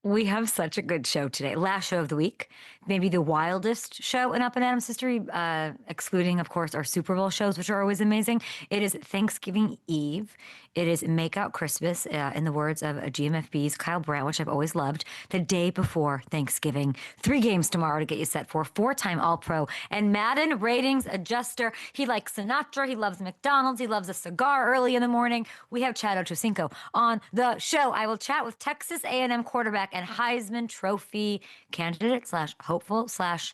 We have such a good show today. Last show of the week, maybe the wildest show in Up and Adams history, excluding, of course, our Super Bowl shows, which are always amazing. It is Thanksgiving Eve. It is Make Out Christmas, in the words of GMFB's Kyle Brandt, which I've always loved. The day before Thanksgiving. 3 games tomorrow to get you set for. 4-time All-Pro and Madden ratings adjuster. He likes Sinatra. He loves McDonald's. He loves a cigar early in the morning. We have Chad Ocho Cinco on the show. I will chat with Texas A&M quarterback and Heisman Trophy candidate slash hopeful slash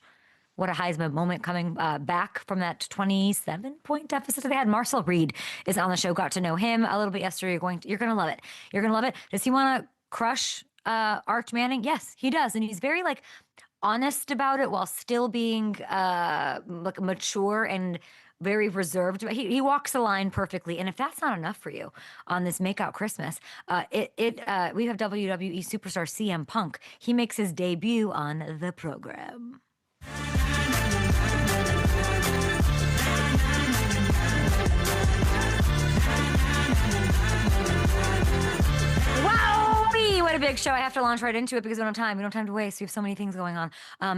what a Heisman moment coming back from that 27-point deficit that they had. Marcel Reed is on the show. Got to know him a little bit yesterday. You're gonna love it. You're gonna love it. Does he want to crush Arch Manning? Yes, he does, and he's very honest about it while still being mature and very reserved. He walks the line perfectly. And if that's not enough for you on this Make Out Christmas, we have WWE superstar CM Punk. He makes his debut on the program. What a big show. I have to launch right into it because we don't have time. We don't have time to waste. We have so many things going on.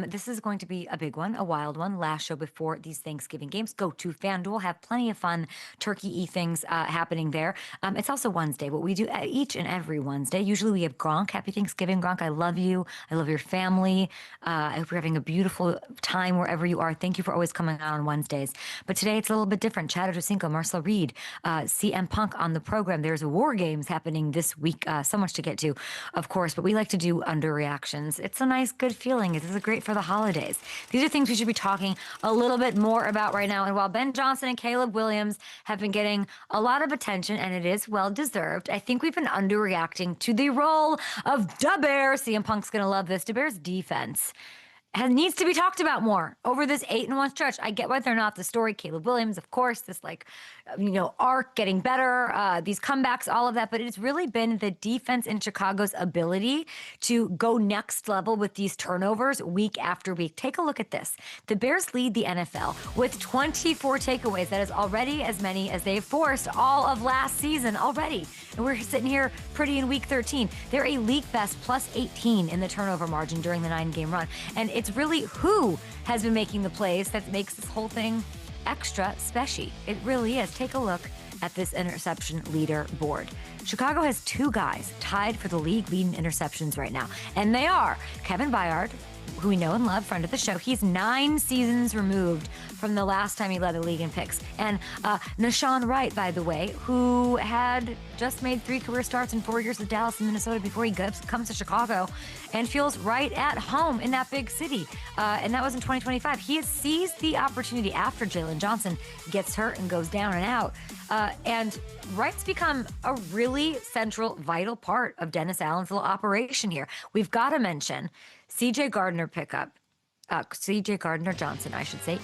This is going to be a big one, a wild one. Last show before these Thanksgiving games. Go to FanDuel. Have plenty of fun turkey-y things happening there. It's also Wednesday, what we do each and every Wednesday. Usually we have Gronk. Happy Thanksgiving, Gronk. I love you. I love your family. I hope you're having a beautiful time wherever you are. Thank you for always coming out on Wednesdays. But today it's a little bit different. Chad Ocho Cinco, Marcel Reed, CM Punk on the program. There's War Games happening this week. So much to get to, of course, but we like to do underreactions. It's a nice, good feeling. This is great for the holidays. These are things we should be talking a little bit more about right now. And while Ben Johnson and Caleb Williams have been getting a lot of attention, and it is well-deserved, I think we've been underreacting to the role of Da Bear. CM Punk's going to love this. Da Bear's defense needs to be talked about more over this 8-1 stretch. I get why they're not the story. Caleb Williams, of course, this arc getting better, these comebacks, all of that. But it's really been the defense in Chicago's ability to go next level with these turnovers week after week. Take a look at this. The Bears lead the NFL with 24 takeaways. That is already as many as they've forced all of last season already. And we're sitting here pretty in week 13. They're a league best plus 18 in the turnover margin during the 9-game run. And it's really who has been making the plays that makes this whole thing extra special. It really is. Take a look at this interception leaderboard. Chicago has 2 guys tied for the league leading interceptions right now. And they are Kevin Byard, who we know and love, friend of the show. He's 9 seasons removed from the last time he led the league in picks. And Nashawn Wright, by the way, who had just made 3 career starts in 4 years with Dallas and Minnesota before he comes to Chicago and feels right at home in that big city. And that was in 2025. He has seized the opportunity after Jalen Johnson gets hurt and goes down and out. And Wright's become a really central, vital part of Dennis Allen's little operation here. We've got to mention CJ Gardner pickup. CJ Gardner Johnson, I should say.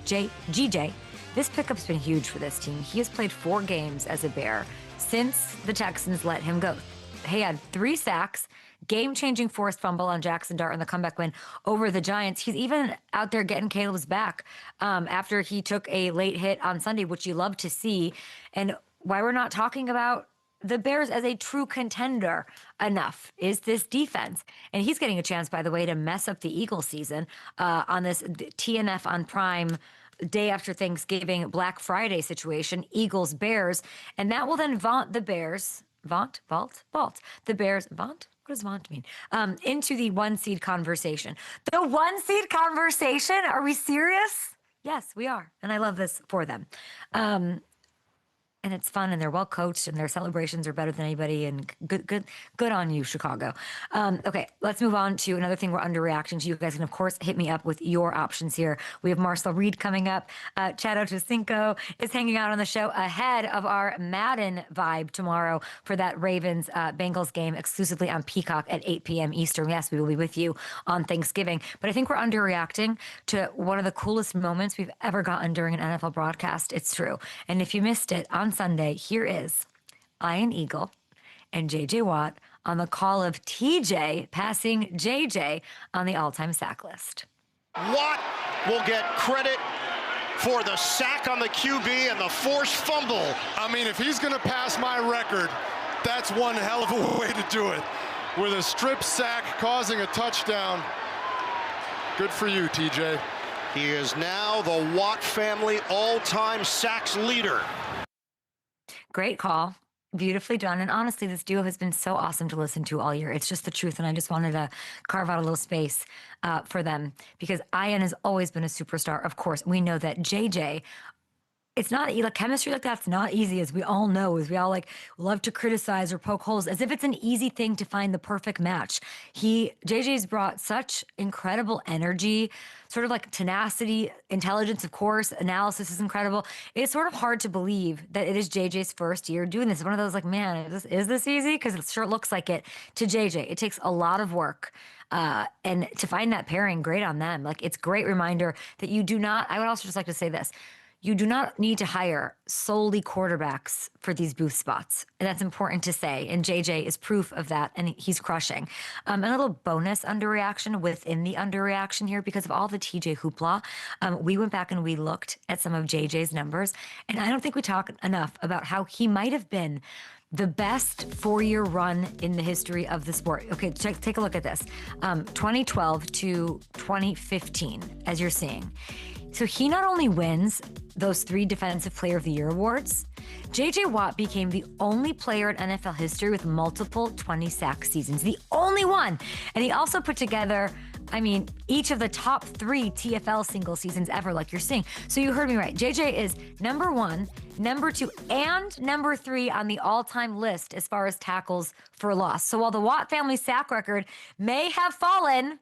GJ. This pickup's been huge for this team. He has played 4 games as a Bear since the Texans let him go. He had 3 sacks, game-changing forced fumble on Jackson Dart in the comeback win over the Giants. He's even out there getting Caleb's back after he took a late hit on Sunday, which you love to see. And why we're not talking about the Bears as a true contender enough is this defense. And he's getting a chance, by the way, to mess up the Eagles season on this TNF on Prime day after Thanksgiving Black Friday situation, Eagles Bears. And that will then vault the Bears, vault. The Bears, vaunt? What does vaunt mean? Into the 1-seed conversation. The 1-seed conversation? Are we serious? Yes, we are. And I love this for them. And it's fun, and they're well coached, and their celebrations are better than anybody. And good on you, Chicago. Okay, let's move on to another thing we're underreacting to. You guys can, of course, hit me up with your options here. We have Marcel Reed coming up. Chad Ocho Cinco is hanging out on the show ahead of our Madden vibe tomorrow for that Ravens Bengals game exclusively on Peacock at 8 p.m. Eastern. Yes, we will be with you on Thanksgiving. But I think we're underreacting to one of the coolest moments we've ever gotten during an NFL broadcast. It's true. And if you missed it, on Sunday, here is Ian Eagle and J.J. Watt on the call of TJ passing J.J. on the all-time sack list. Watt will get credit for the sack on the QB and the forced fumble. I mean, if he's going to pass my record, that's one hell of a way to do it. with a strip sack causing a touchdown. Good for you, TJ. He is now the Watt family all-time sacks leader. Great call. Beautifully done. And honestly, this duo has been so awesome to listen to all year. It's just the truth. And I just wanted to carve out a little space for them because Ian has always been a superstar. Of course, we know that JJ, it's not like chemistry like that's not easy, as we all know, as we all like love to criticize or poke holes as if it's an easy thing to find the perfect match. JJ's brought such incredible energy, sort of like tenacity, intelligence, of course, analysis is incredible. It's sort of hard to believe that it is JJ's first year doing this. It's one of those like, man, is this easy? Because it sure looks like it to JJ. It takes a lot of work. And to find that pairing, great on them. Like, it's a great reminder that you do not, I would also just like to say this. You do not need to hire solely quarterbacks for these booth spots. And that's important to say. And JJ is proof of that, and he's crushing. A little bonus underreaction within the underreaction here because of all the TJ hoopla. We went back and we looked at some of JJ's numbers, and I don't think we talk enough about how he might have been the best 4-year run in the history of the sport. Okay, take a look at this. 2012 to 2015, as you're seeing. So he not only wins those 3 Defensive Player of the Year awards, J.J. Watt became the only player in NFL history with multiple 20-sack seasons, the only one. And he also put together, I mean, each of the top 3 TFL single seasons ever, like you're seeing. So you heard me right. J.J. is number 1, number 2, and number 3 on the all-time list as far as tackles for loss. So while the Watt family sack record may have fallen,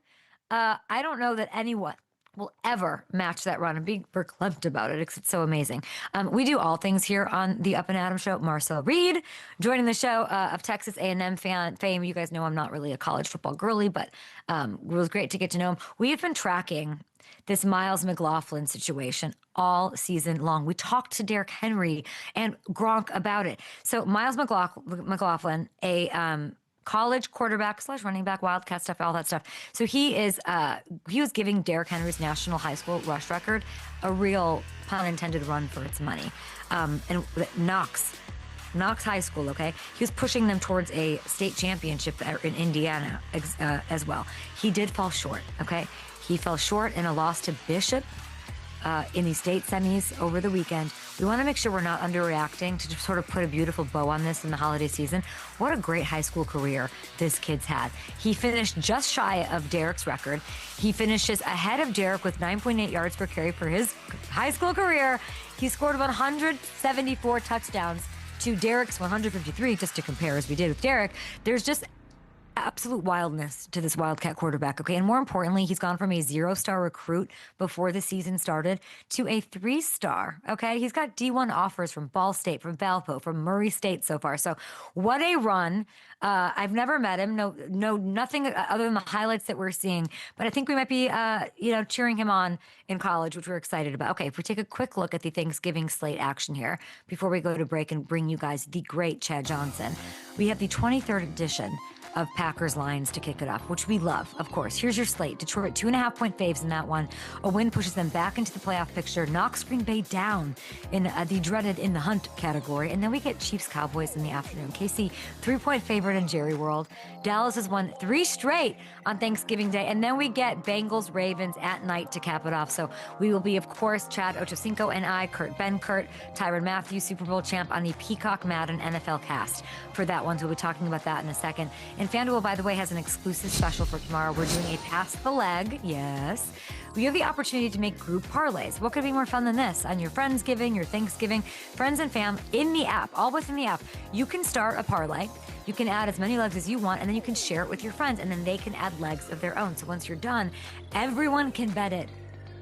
I don't know that anyone will ever match that run and be verklempt about it because it's so amazing. We do all things here on the Up and Adam Show. Marcel Reed joining the show of Texas A&M fame. You guys know I'm not really a college football girly, but it was great to get to know him. We've been tracking this Miles McLaughlin situation all season long. We talked to Derrick Henry and Gronk about it. So Miles McLaughlin, a college quarterback / running back, wildcat stuff, all that stuff. So he was giving Derrick Henry's national high school rush record a real, pun intended, run for its money. And Knox High School, okay? He was pushing them towards a state championship in Indiana as well. He did fall short, okay? He fell short in a loss to Bishop in the state semis over the weekend. We want to make sure we're not underreacting to just sort of put a beautiful bow on this in the holiday season. What a great high school career this kid's had. He finished just shy of Derrick's record. He finishes ahead of Derrick with 9.8 yards per carry for his high school career. He scored 174 touchdowns to Derrick's 153, just to compare as we did with Derrick. There's just absolute wildness to this Wildcat quarterback, okay? And more importantly, he's gone from a 0-star recruit before the season started to a 3-star, okay? He's got D1 offers from Ball State, from Valpo, from Murray State so far. So what a run. I've never met him. Nothing other than the highlights that we're seeing. But I think we might be, cheering him on in college, which we're excited about. Okay, if we take a quick look at the Thanksgiving slate action here before we go to break and bring you guys the great Chad Johnson, we have the 23rd edition of Packers lines to kick it off, which we love, of course. Here's your slate. Detroit, 2.5-point faves in that one. A win pushes them back into the playoff picture, knocks Green Bay down in the dreaded in the hunt category. And then we get Chiefs Cowboys in the afternoon. KC, 3-point favorite in Jerry World. Dallas has won 3 straight on Thanksgiving Day. And then we get Bengals Ravens at night to cap it off. So we will be, of course, Chad Ocho Cinco and I, Kurt, Tyron Matthews, Super Bowl champ, on the Peacock Madden NFL Cast for that one. So we'll be talking about that in a second. And FanDuel, by the way, has an exclusive special for tomorrow. We're doing a pass the leg. Yes. We have the opportunity to make group parlays. What could be more fun than this? On your Friendsgiving, your Thanksgiving, friends and fam, in the app, all within the app, you can start a parlay. You can add as many legs as you want, and then you can share it with your friends, and then they can add legs of their own. So once you're done, everyone can bet it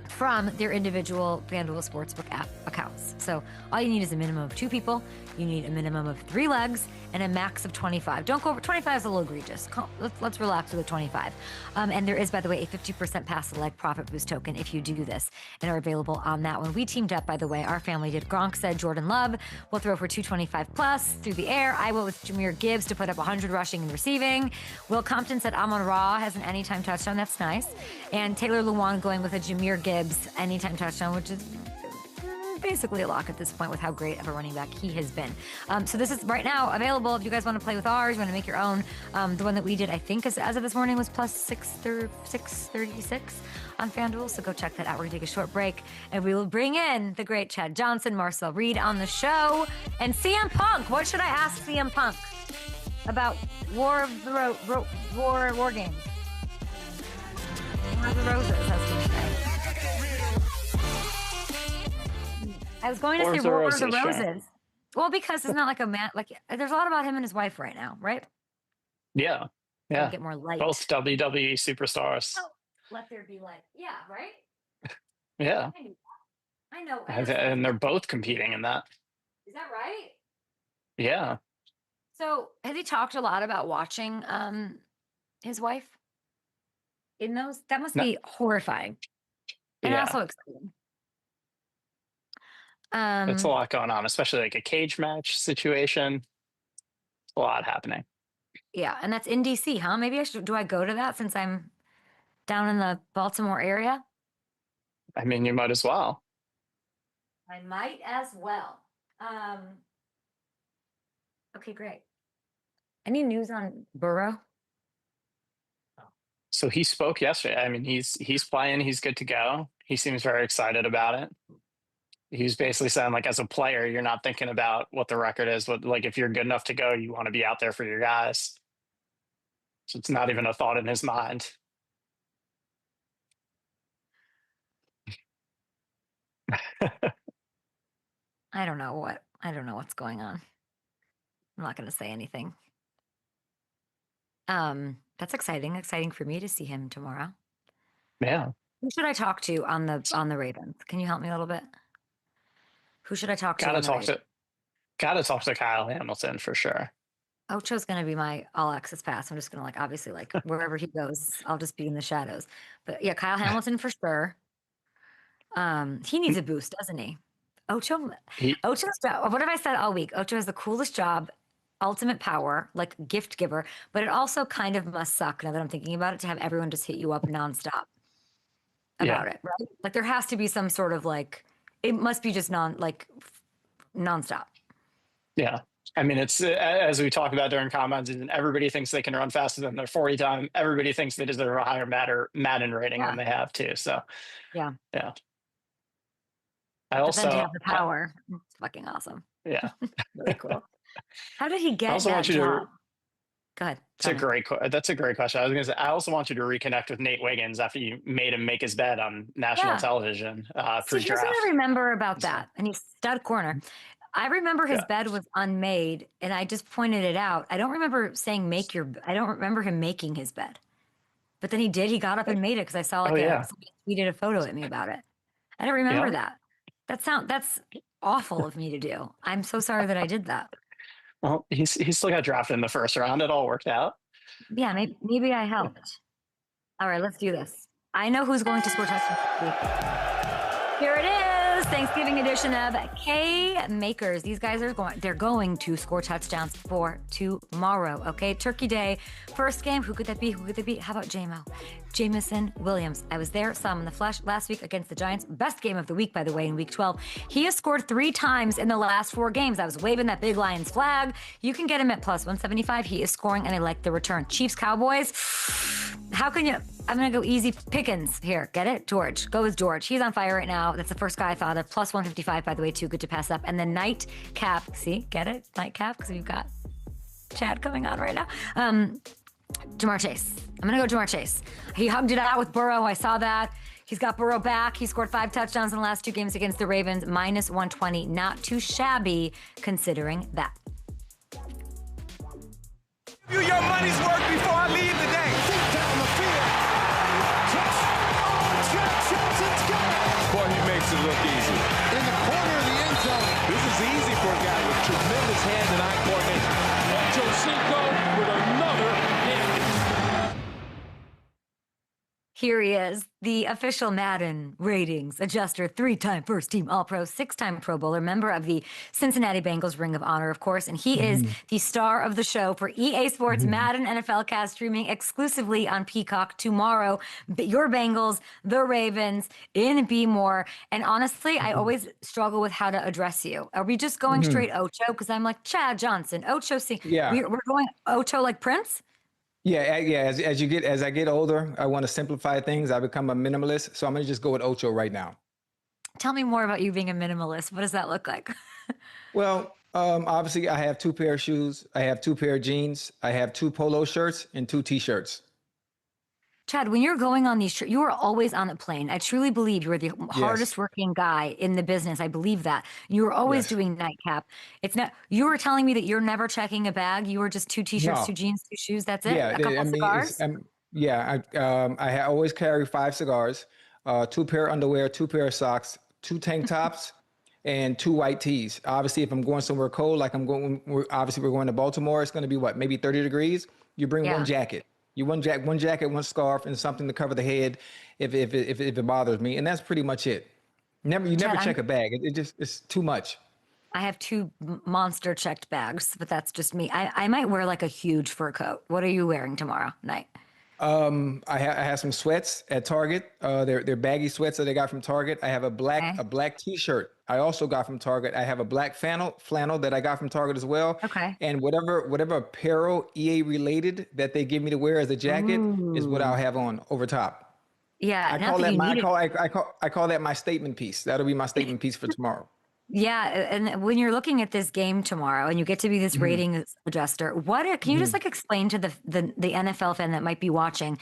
from their individual FanDuel Sportsbook app accounts. So all you need is a minimum of 2 people. You need a minimum of 3 legs and a max of 25. Don't go over 25 is a little egregious. Let's relax with the 25. And there is, by the way, a 50% pass the leg profit boost token if you do this and are available on that one. We teamed up, by the way. Our family did. Gronk said Jordan Love will throw for 225 plus through the air. I will with Jahmyr Gibbs to put up 100 rushing and receiving. Will Compton said Amon-Ra has an anytime touchdown. That's nice. And Taylor Lewan going with a Jahmyr Gibbs anytime touchdown, which is basically a lock at this point with how great of a running back he has been. So this is right now available if you guys want to play with ours, you want to make your own. The one that we did, I think, as of this morning was plus 636 on FanDuel. So go check that out. We're going to take a short break, and we will bring in the great Chad Johnson, Marcel Reed on the show, and CM Punk. What should I ask CM Punk about War of the War Games? War of the Roses, I was going to say. I was going to say War of the Roses. Sure. Well, because it's not like a man. Like, there's a lot about him and his wife right now, right? Yeah, yeah. Get more light. Both WWE superstars. Oh, let there be light. Yeah, right. Yeah. I know. And they're both competing in that. Is that right? Yeah. So has he talked a lot about watching his wife in those? That must be horrifying. And also exciting. It's a lot going on, especially like a cage match situation. A lot happening. Yeah, and that's in DC, huh? Maybe do I go to that since I'm down in the Baltimore area? I mean, you might as well. I might as well. Okay, great. Any news on Burrow? So he spoke yesterday. I mean, he's playing. He's good to go. He seems very excited about it. He's basically saying, like, as a player, you're not thinking about what the record is. But like, if you're good enough to go, you want to be out there for your guys. So it's not even a thought in his mind. I don't know what's going on. I'm not going to say anything. That's exciting for me to see him tomorrow. Yeah. Who should I talk to on the Ravens? Can you help me a little bit? Who should I talk to? Gotta talk to Kyle Hamilton for sure. Ocho's going to be my all access pass. I'm just going to obviously wherever he goes, I'll just be in the shadows. But yeah, Kyle Hamilton for sure. He needs a boost, doesn't he? Ocho's job. What have I said all week? Ocho has the coolest job, ultimate power, like gift giver, but it also kind of must suck now that I'm thinking about it to have everyone just hit you up nonstop about it, right? Like there has to be some sort of it must be just nonstop. Yeah. I mean, it's as we talked about during combines, and everybody thinks they can run faster than their 40 time. Everybody thinks they deserve a higher Madden rating than they have too. So yeah. I also then to have the power. It's fucking awesome. Yeah. Really cool. How did he get that job? Go ahead. That's a great question. I was going to say, I also want you to reconnect with Nate Wiggins after you made him make his bed on national television pre-draft. Here's what I remember about that. And he's stud corner. I remember his bed was unmade, and I just pointed it out. I don't remember saying I don't remember him making his bed. But then he did. He got up and made it because I saw somebody tweeted a photo at me about it. I don't remember that. That's awful of me to do. I'm so sorry that I did that. Well, he still got drafted in the first round. It all worked out. Yeah, maybe I helped. All right, let's do this. I know who's going to score touchdowns this week. Here it is, Thanksgiving edition of K-Makers. These guys they're going to score touchdowns for tomorrow, okay? Turkey Day, first game. Who could that be? How about J-Mo? Jamison Williams. I was there, saw him in the flesh last week against the Giants. Best game of the week, by the way, in week 12. He has scored 3 times in the last 4 games. I was waving that big Lions flag. You can get him at plus 175. He is scoring, and I like the return. Chiefs, Cowboys. How can you? I'm going to go easy pickings here. Get it? George. Go with George. He's on fire right now. That's the first guy I thought of. Plus 155, by the way, too. Good to pass up. And then nightcap. See? Get it? Nightcap? Because we've got Chad coming on right now. Jamar Chase. I'm going to go Jamar Chase. He hugged it out with Burrow. I saw that. He's got Burrow back. He scored 5 touchdowns in the last 2 games against the Ravens. Minus 120. Not too shabby considering that. You your money's worth before I leave today. Deep down the field. Chad Johnson's got it. Boy, he makes it look easy. In the corner of the end zone. This is easy for a guy with tremendous hand and eye coordination. Ocho Cinco with another hit. Here he is, the official Madden ratings adjuster, 3-time first-team All-Pro, 6-time Pro Bowler, member of the Cincinnati Bengals Ring of Honor, of course, and he is the star of the show for EA Sports Madden NFL Cast, streaming exclusively on Peacock tomorrow. Your Bengals, the Ravens, in Be More. And honestly, I always struggle with how to address you. Are we just going straight Ocho? Because I'm like, Chad Johnson, Ocho Cinco. Yeah. We're going Ocho like Prince? Yeah, as I get older, I want to simplify things. I become a minimalist, so I'm gonna just go with Ocho right now. Tell me more about you being a minimalist. What does that look like? Well, obviously, I have 2 pair of shoes, I have 2 pair of jeans, I have 2 polo shirts and 2 t-shirts. Chad, when you're going on these trips, you are always on a plane. I truly believe you are the hardest working guy in the business. I believe that. You are always doing nightcap. It's not, you were telling me that you're never checking a bag. You were just 2 t-shirts, No. 2 jeans, 2 shoes. That's it. Yeah, A couple cigars. I always carry 5 cigars, 2 pair of underwear, 2 pair of socks, 2 tank tops, and 2 white tees. Obviously, if I'm going somewhere cold, like we're going to Baltimore, it's going to be what, maybe 30 degrees. You bring one jacket. One jacket, one scarf, and something to cover the head if it bothers me, and that's pretty much it. You never check a bag. It's too much. I have 2 monster checked bags, but that's just me. I might wear like a huge fur coat. What are you wearing tomorrow night? I have some sweats at Target. They're baggy sweats that I got from Target. I have a black t-shirt I also got from Target. I have a black flannel that I got from Target as well. Okay. And whatever apparel EA related that they give me to wear as a jacket is what I'll have on over top. Yeah, I call that my statement piece. That'll be my statement piece for tomorrow. Yeah, and when you're looking at this game tomorrow and you get to be this rating adjuster, can you just like explain to the NFL fan that might be watching,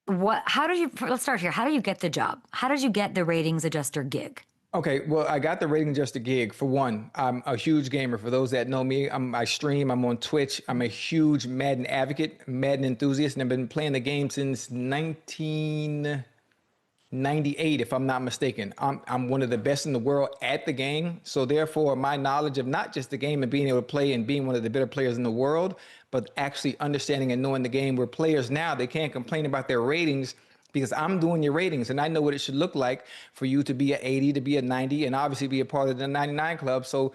let's start here. How do you get the job? How did you get the ratings adjuster gig? Okay, well, I got the ratings adjuster gig. For one, I'm a huge gamer. For those that know me, I stream, I'm on Twitch. I'm a huge Madden advocate, Madden enthusiast, and I've been playing the game since 1998, if I'm not mistaken. I'm one of the best in the world at the game. So therefore, my knowledge of not just the game and being able to play and being one of the better players in the world, but actually understanding and knowing the game, where players now, they can't complain about their ratings because I'm doing your ratings and I know what it should look like for you to be an 80, to be a 90, and obviously be a part of the 99 club. So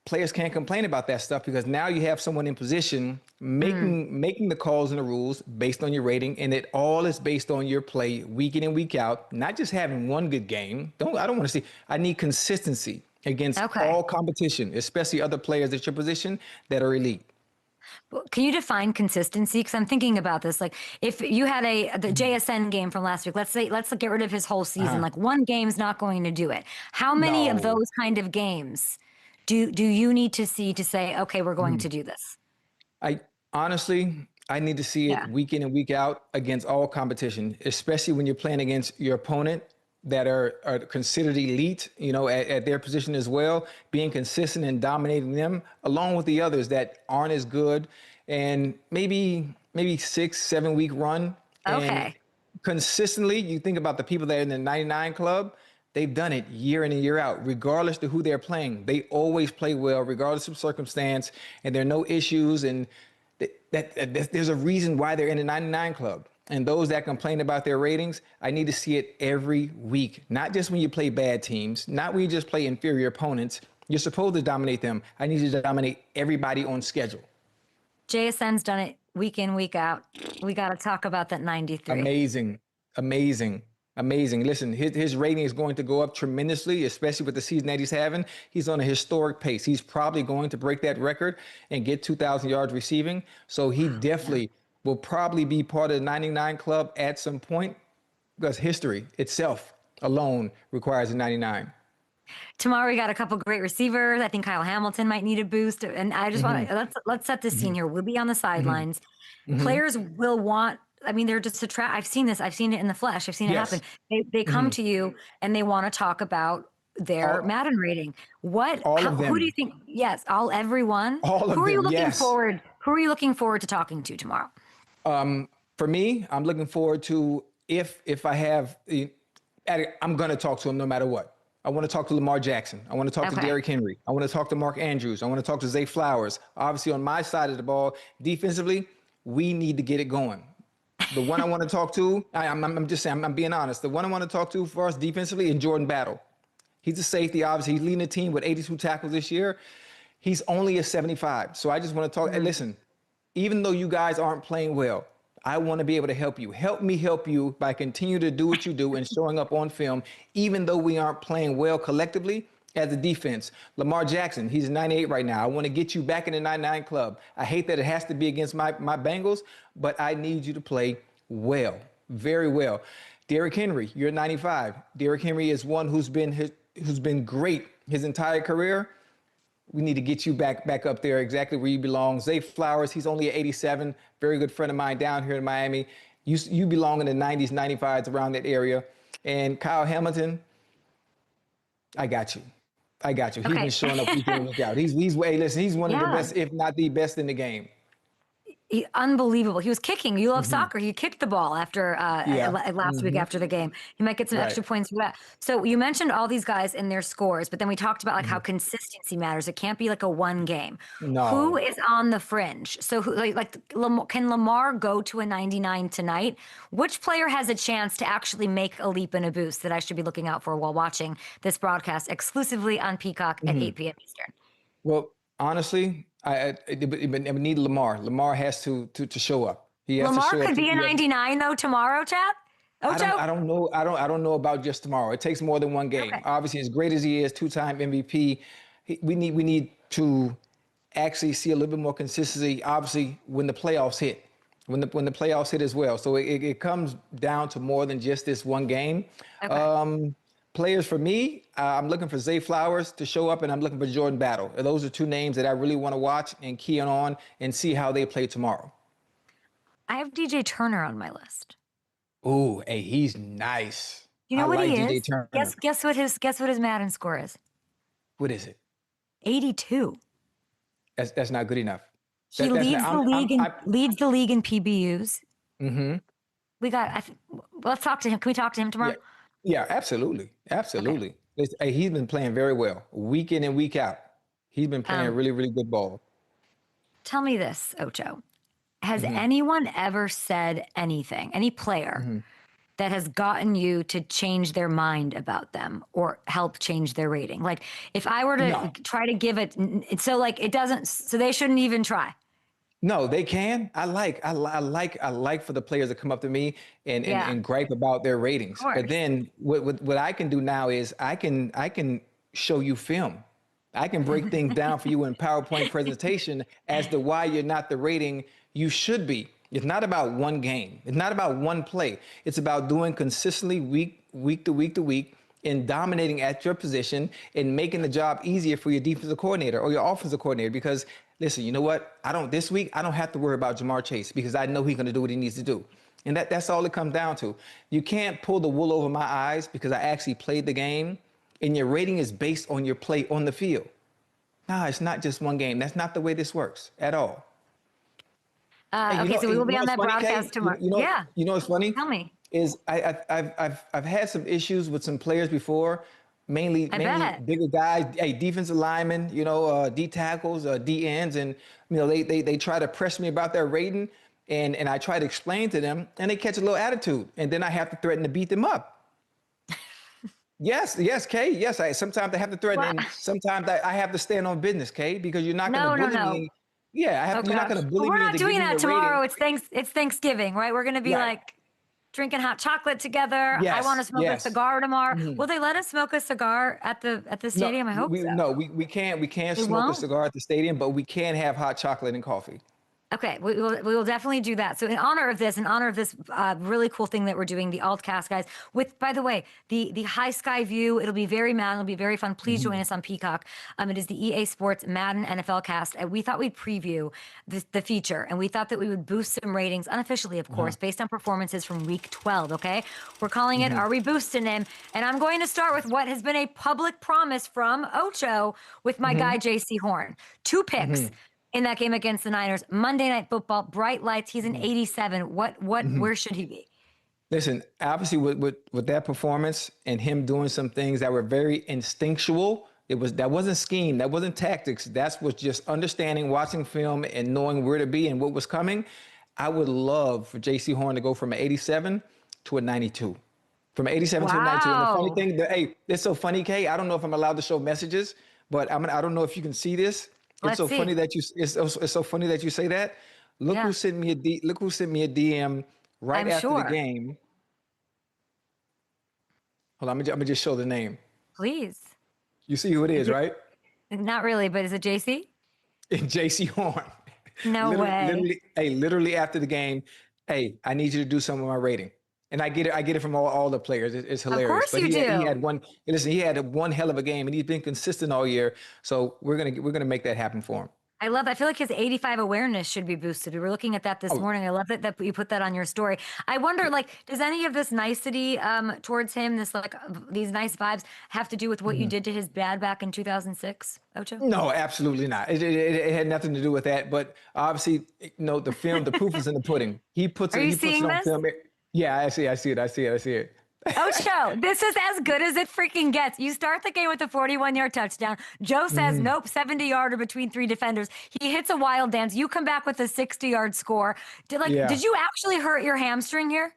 players can't complain about that stuff because now you have someone in position making the calls and the rules based on your rating, and it all is based on your play week in and week out, not just having one good game. I don't want to see, I need consistency against all competition, especially other players at your position that are elite. Can you define consistency? Because I'm thinking about this. Like, if you had the JSN game from last week, let's get rid of his whole season. Like, one game's not going to do it. How many of those kind of games do you need to see to say, okay, we're going to do this? I need to see it week in and week out against all competition, especially when you're playing against your opponent that are considered elite, at their position as well, being consistent and dominating them, along with the others that aren't as good, and maybe 6-7 week run. Okay. And consistently, you think about the people that are in the 99 club, they've done it year in and year out, regardless to who they're playing. They always play well, regardless of circumstance, and there are no issues, and there's a reason why they're in the 99 club. And those that complain about their ratings, I need to see it every week, not just when you play bad teams, not when you just play inferior opponents. You're supposed to dominate them. I need you to dominate everybody on schedule. JSN's done it week in, week out. We got to talk about that 93. Amazing. Listen, his rating is going to go up tremendously, especially with the season that he's having. He's on a historic pace. He's probably going to break that record and get 2,000 yards receiving. So he definitely will probably be part of the 99 club at some point, because history itself alone requires a 99. Tomorrow we got a couple great receivers. I think Kyle Hamilton might need a boost, and I just want to let's set this scene here. We'll be on the sidelines. Players will want. I mean, they're just I've seen this. I've seen it in the flesh. I've seen it happen. They come to you and they want to talk about their Madden rating. Who do you think? Yes, everyone. Who are you looking forward? Who are you looking forward to talking to tomorrow? For me, I'm looking forward to if I have, I'm going to talk to him no matter what. I want to talk to Lamar Jackson. I want to talk to Derrick Henry. I want to talk to Mark Andrews. I want to talk to Zay Flowers. Obviously, on my side of the ball, defensively, we need to get it going. The one I want to talk to, I'm just saying, I'm being honest. The one I want to talk to for us defensively is Jordan Battle. He's a safety, obviously. He's leading the team with 82 tackles this year. He's only a 75. So I just want to talk. Hey, listen, even though you guys aren't playing well, I want to be able to help you. Help me help you by continuing to do what you do and showing up on film, even though we aren't playing well collectively as a defense. Lamar Jackson, he's 98 right now. I want to get you back in the 99 club. I hate that it has to be against my Bengals, but I need you to play well, very well. Derrick Henry, you're 95. Derrick Henry is one who's been great his entire career. We need to get you back up there exactly where you belong. Zay Flowers, he's only at 87. Very good friend of mine down here in Miami. You belong in the 90s, 95s, around that area. And Kyle Hamilton, I got you. He's been showing up week in and week out. He's one of the best, if not the best in the game. Unbelievable. He was kicking. You love soccer. He kicked the ball after last week after the game. He might get some extra points for that. So you mentioned all these guys and their scores, but then we talked about like how consistency matters. It can't be like a one game. No. Who is on the fringe? So who, can Lamar go to a 99 tonight? Which player has a chance to actually make a leap and a boost that I should be looking out for while watching this broadcast exclusively on Peacock at 8 p.m. Eastern? Well, honestly, I need Lamar. Lamar has to show up. He has Lamar to show could up. be a 99 though tomorrow, Chad. Ocho? I don't know. I don't know about just tomorrow. It takes more than one game. Okay. Obviously, as great as he is, two-time MVP, we need to actually see a little bit more consistency. Obviously, when the playoffs hit, when the playoffs hit as well. So it comes down to more than just this one game. Okay. Players for me, I'm looking for Zay Flowers to show up, and I'm looking for Jordan Battle. Those are two names that I really want to watch and key on and see how they play tomorrow. I have DJ Turner on my list. Ooh, hey, he's nice. You know what like he DJ is? Turner. Guess what his Madden score is? What is it? 82. That's not good enough. He leads the league in PBUs. Mm-hmm. Let's talk to him. Can we talk to him tomorrow? Yeah, absolutely. Okay. Hey, he's been playing very well, week in and week out. He's been playing really, really good ball. Tell me this, Ocho. Has anyone ever said anything, any player, that has gotten you to change their mind about them or help change their rating? Like, if I were to try to give it, so they shouldn't even try. No, they can. I like for the players to come up to me and gripe about their ratings. But then what I can do now is I can show you film. I can break things down for you in PowerPoint presentation as to why you're not the rating you should be. It's not about one game. It's not about one play. It's about doing consistently week to week and dominating at your position and making the job easier for your defensive coordinator or your offensive coordinator. Because listen, you know what? This week I don't have to worry about Jamar Chase because I know he's going to do what he needs to do. And that's all it comes down to. You can't pull the wool over my eyes because I actually played the game and your rating is based on your play on the field. No, it's not just one game. That's not the way this works at all. So we will be on that broadcast tomorrow. You know what's funny? Tell me. Is I've had some issues with some players before, mainly bigger guys, defensive linemen, D tackles, D ends, and they try to press me about their rating, and I try to explain to them, and they catch a little attitude, and then I have to threaten to beat them up. Yes, Kay. Yes, sometimes I have to threaten, and sometimes I have to stand on business, Kay, because you're not going to bully me. Yeah, you're not going to bully me. We're not doing that tomorrow. Rating. It's Thanksgiving, right? We're going to be like drinking hot chocolate together. Yes, I want to smoke a cigar tomorrow. Will they let us smoke a cigar at the stadium? I hope so. No, we can't smoke a cigar at the stadium, but we can have hot chocolate and coffee. Okay, we will definitely do that. So in honor of this really cool thing that we're doing, the Altcast, guys, with, by the way, the high sky view, it'll be very Madden, it'll be very fun. Please join us on Peacock. It is the EA Sports Madden NFL Cast. And we thought we'd preview the feature, and we thought that we would boost some ratings, unofficially, of course, based on performances from week 12, okay? We're calling it, Are We Boosting Him? And I'm going to start with what has been a public promise from Ocho with my guy, JC Horn. 2 picks. In that game against the Niners, Monday Night Football, bright lights. He's an 87. Where should he be? Listen, obviously with that performance and him doing some things that were very instinctual, that wasn't scheme, that wasn't tactics. That was just understanding, watching film, and knowing where to be and what was coming. I would love for J.C. Horn to go from an 87 to a 92. From an 87 to a 92. And the funny Wow. thing, hey, it's so funny, Kay. I don't know if I'm allowed to show messages, but I don't know if you can see this. It's Let's so see. funny that it's so funny that you say that. Look Yeah. who sent me look who sent me a DM right I'm after the sure. game. Hold on, I'm gonna just show the name. Please. You see who it is, it- right? Not really, but is it JC? J.C. Horn. No way. Literally after the game, hey, I need you to do some of my rating. And I get it from all the players. It's Of hilarious. course But you he do. had one. Listen, he had one hell of a game, and he's been consistent all year. So we're gonna make that happen for him. I love that. I feel like his 85 awareness should be boosted. We were looking at that this Oh, morning. I love that you put that on your story. I wonder, like, does any of this nicety towards him, this like these nice vibes, have to do with what you did to his dad back in 2006, Ocho? no, absolutely not. It had nothing to do with that. But obviously, the film, the proof is in the pudding. He puts Are it. you He puts it seeing on this? film. Yeah, I see it. Ocho, this is as good as it freaking gets. You start the game with a 41-yard touchdown. Joe says, nope, 70-yarder between three defenders. He hits a wild dance. You come back with a 60-yard score. Yeah. Did you actually hurt your hamstring here?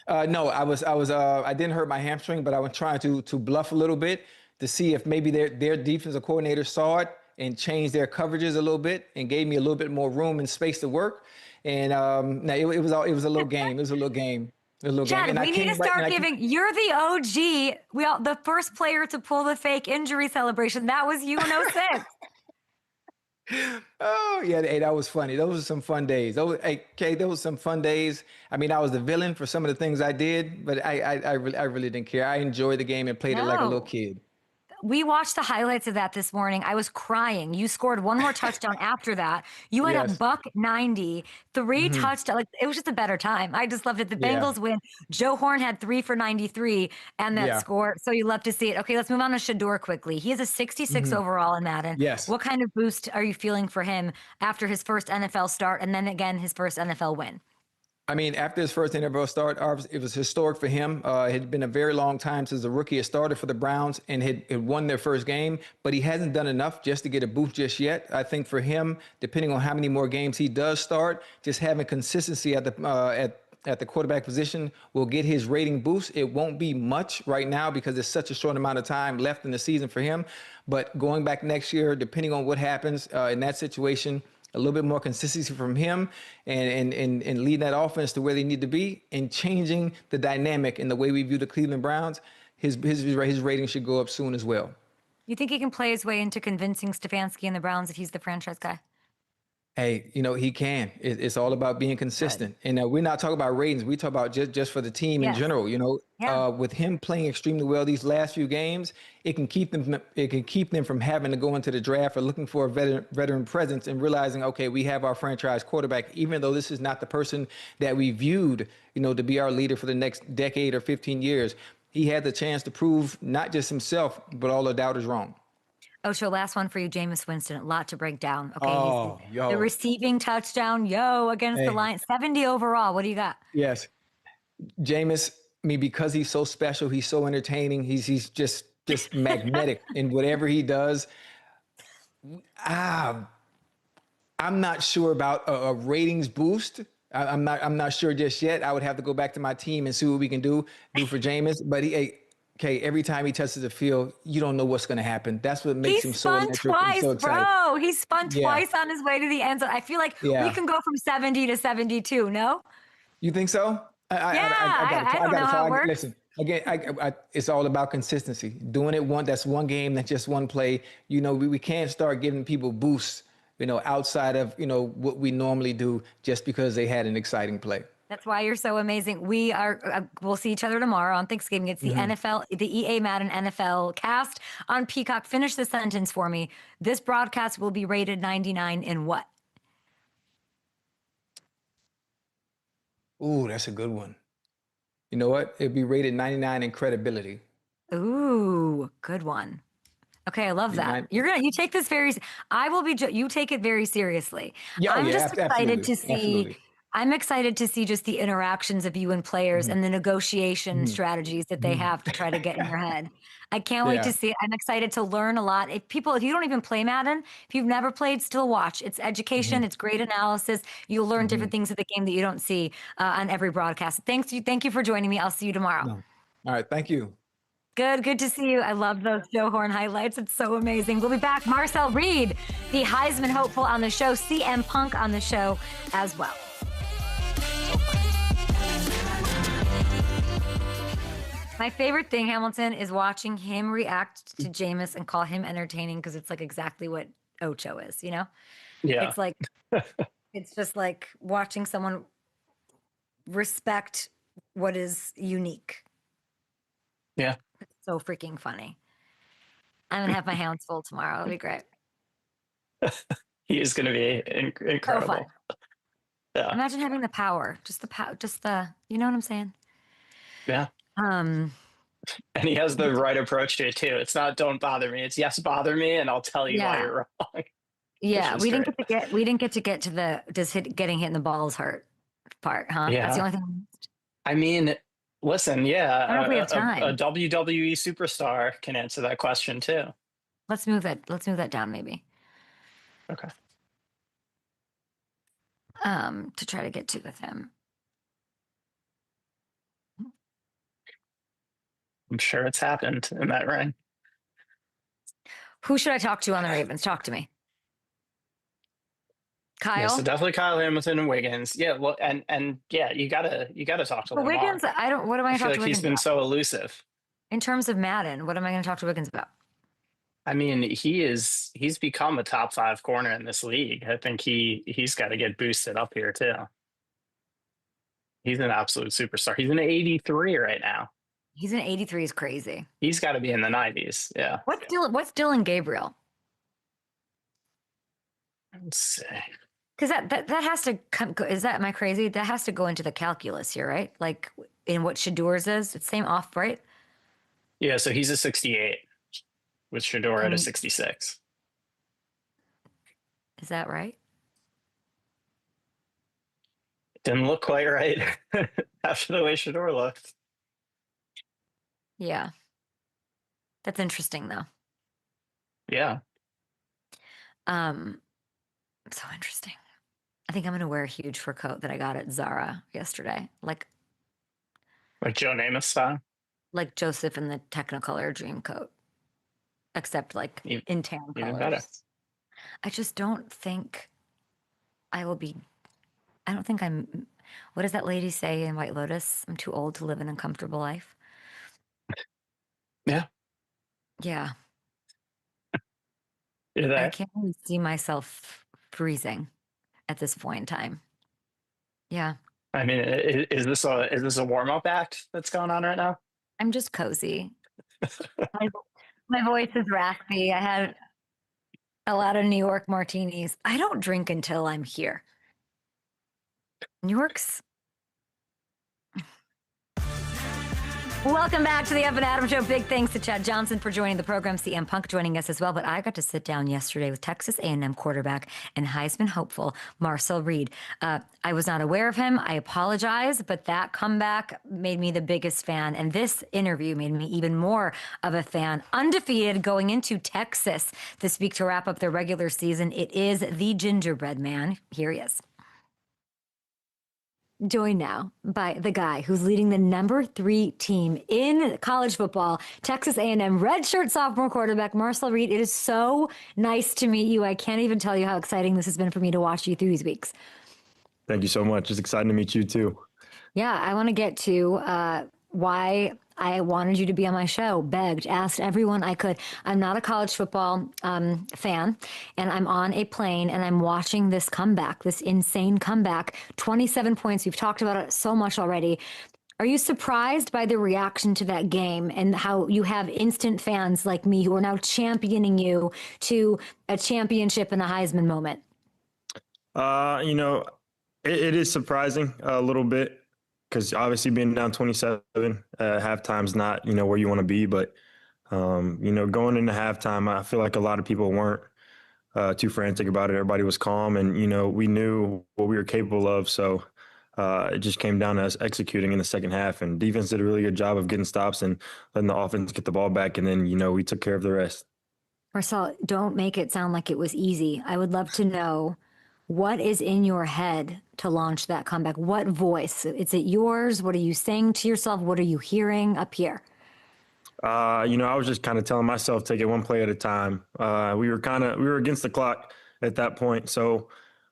No, I didn't hurt my hamstring, but I was trying to bluff a little bit to see if maybe their defensive coordinator saw it and changed their coverages a little bit and gave me a little bit more room and space to work. And no, it was a little game. It was a little game. Chad, And I we need to came right- and start I- giving. You're the OG. The first player to pull the fake injury celebration. That was you in '06. Oh yeah, hey, that was funny. Those were some fun days. Those were some fun days. I mean, I was the villain for some of the things I did, but I really didn't care. I enjoyed the game and played it like a little No. kid. We watched the highlights of that this morning. I was crying. You scored one more touchdown after that. You had a Yes. $190, three touchdowns. Like, it was just a better time. I just loved it. The Yeah. Bengals win. Joe Horn had 3 for 93 and that Yeah. score. So you love to see it. Okay, let's move on to Shador quickly. He has a 66 overall in Madden. Yes. What kind of boost are you feeling for him after his first NFL start and then again his first NFL win? I mean, after his first NFL start, it was historic for him. It had been a very long time since a rookie had started for the Browns and had won their first game, but he hasn't done enough just to get a boost just yet. I think for him, depending on how many more games he does start, just having consistency at the quarterback position will get his rating boost. It won't be much right now because there's such a short amount of time left in the season for him. But going back next year, depending on what happens in that situation, a little bit more consistency from him and leading that offense to where they need to be and changing the dynamic in the way we view the Cleveland Browns, his rating should go up soon as well. You think he can play his way into convincing Stefanski and the Browns that he's the franchise guy? Hey, he can. It's all about being consistent. And we're not talking about ratings. We talk about just for the team in Yes. general. Yeah. With him playing extremely well these last few games, it can keep them from having to go into the draft or looking for a veteran presence and realizing, okay, we have our franchise quarterback, even though this is not the person that we viewed, to be our leader for the next decade or 15 years. He had the chance to prove not just himself, but all the doubters wrong. Ocho, last one for you, Jameis Winston. A lot to break down. Okay, Oh, he's yo. the receiving touchdown, against the Hey. Lions. 70 overall. What do you got? Yes. Jameis, because he's so special, he's so entertaining, he's just magnetic in whatever he does. I'm not sure about a ratings boost. I'm not sure just yet. I would have to go back to my team and see what we can do for Jameis. But every time he touches the field, you don't know what's going to happen. That's what makes him so spun electric and twice, so exciting. bro. He spun Yeah. twice on his way to the end zone. I feel like we Yeah. can go from 70 to 72, no? You think so? I don't know how it works. Listen, again, it's all about consistency. Doing it that's one game, that's just one play. We can't start giving people boosts, outside of, what we normally do just because they had an exciting play. That's why you're so amazing. We'll see each other tomorrow on Thanksgiving. It's the NFL, the EA Madden NFL cast on Peacock. Finish the sentence for me. This broadcast will be rated 99 in what? Ooh, that's a good one. You know what? It'd be rated 99 in credibility. Ooh, good one. Okay, I love that. You take this you take it very seriously. Yeah, I'm yeah, just excited absolutely, to see absolutely. I'm excited to see just the interactions of you and players and the negotiation strategies that they have to try to get in your head. I can't wait to see it. I'm excited to learn a lot. If you don't even play Madden, if you've never played, still watch. It's education. It's great analysis. You'll learn different things of the game that you don't see on every broadcast. Thank you for joining me. I'll see you tomorrow. No. All right. Thank you. Good to see you. I love those Joe Horn highlights. It's so amazing. We'll be back. Marcel Reed, the Heisman hopeful on the show. CM Punk on the show as well. My favorite thing, Hamilton, is watching him react to Jameis and call him entertaining because it's like exactly what Ocho is, you know? Yeah. It's like, it's just like watching someone respect what is unique. Yeah. It's so freaking funny. I'm going to have my hands full tomorrow. It'll be great. He is going to be incredible. So fun. Yeah. Imagine having the power, you know what I'm saying? Yeah. And he has the right approach to it too. It's not "don't bother me." It's "yes, bother me," and I'll tell you why you're wrong. Yeah, we didn't get to get to the getting hit in the balls hurt part, huh? Yeah. That's the only thing. I mean, listen, I don't know if we have a time. WWE superstar can answer that question too. Let's move that down maybe. Okay. To try to get to with him. I'm sure it's happened in that ring. Who should I talk to on the Ravens? Talk to me. Kyle. Yeah, so definitely Kyle Hamilton and Wiggins. Yeah, well, and yeah, you gotta talk to But Lamar. Wiggins, what am I going to talk I feel to like Wiggins he's been about? so elusive. In terms of Madden, what am I going to talk to Wiggins about? I mean, he's become a top 5 corner in this league. I think he's got to get boosted up here too. He's an absolute superstar. He's an 83 right now. He's an 83 is crazy. He's got to be in the 90s. Yeah. What's Dylan Gabriel? Let's see. Because that has to come. Am I crazy? That has to go into the calculus here, right? Like in what Shadur's is. It's same off, right? Yeah. So he's a 68 with Shador at a 66. Is that right? Didn't look quite right after the way Shador looked. Yeah. That's interesting though. Yeah. So interesting. I think I'm going to wear a huge fur coat that I got at Zara yesterday. Like Joe Namath style? Like Joseph in the Technicolor dream coat. Except like in tan colors. Even better. I just don't think I don't think what does that lady say in White Lotus? I'm too old to live an uncomfortable life. Yeah. Yeah. You're there. I can't even see myself freezing at this point in time. Yeah. I mean, is this a warm-up act that's going on right now? I'm just cozy. My voice is raspy. I had a lot of New York martinis. I don't drink until I'm here. New York's. Welcome back to the Up and Adam Show. Big thanks to Chad Johnson for joining the program. CM Punk joining us as well. But I got to sit down yesterday with Texas A&M quarterback and Heisman hopeful Marcel Reed. I was not aware of him. I apologize, but that comeback made me the biggest fan. And this interview made me even more of a fan. Undefeated going into Texas this week to wrap up their regular season. It is the gingerbread man. Here he is. Joined now by the guy who's leading the number 3 team in college football, Texas A&M redshirt sophomore quarterback, Marcel Reed. It is so nice to meet you. I can't even tell you how exciting this has been for me to watch you through these weeks. Thank you so much. It's exciting to meet you too. Yeah, I want to get to why I wanted you to be on my show. Begged, asked everyone I could. I'm not a college football fan, and I'm on a plane, and I'm watching this comeback, this insane comeback. 27 points. We've talked about it so much already. Are you surprised by the reaction to that game and how you have instant fans like me who are now championing you to a championship in the Heisman moment? It is surprising a little bit. Because obviously being down 27 halftime's not, where you want to be. But, going into halftime, I feel like a lot of people weren't too frantic about it. Everybody was calm and, we knew what we were capable of. So it just came down to us executing in the second half, and defense did a really good job of getting stops and letting the offense get the ball back. And then, we took care of the rest. Marcel, don't make it sound like it was easy. I would love to know what is in your head to launch that comeback. What voice? Is it yours? What are you saying to yourself? What are you hearing up here? I was just kind of telling myself, take it one play at a time. We were against the clock at that point. So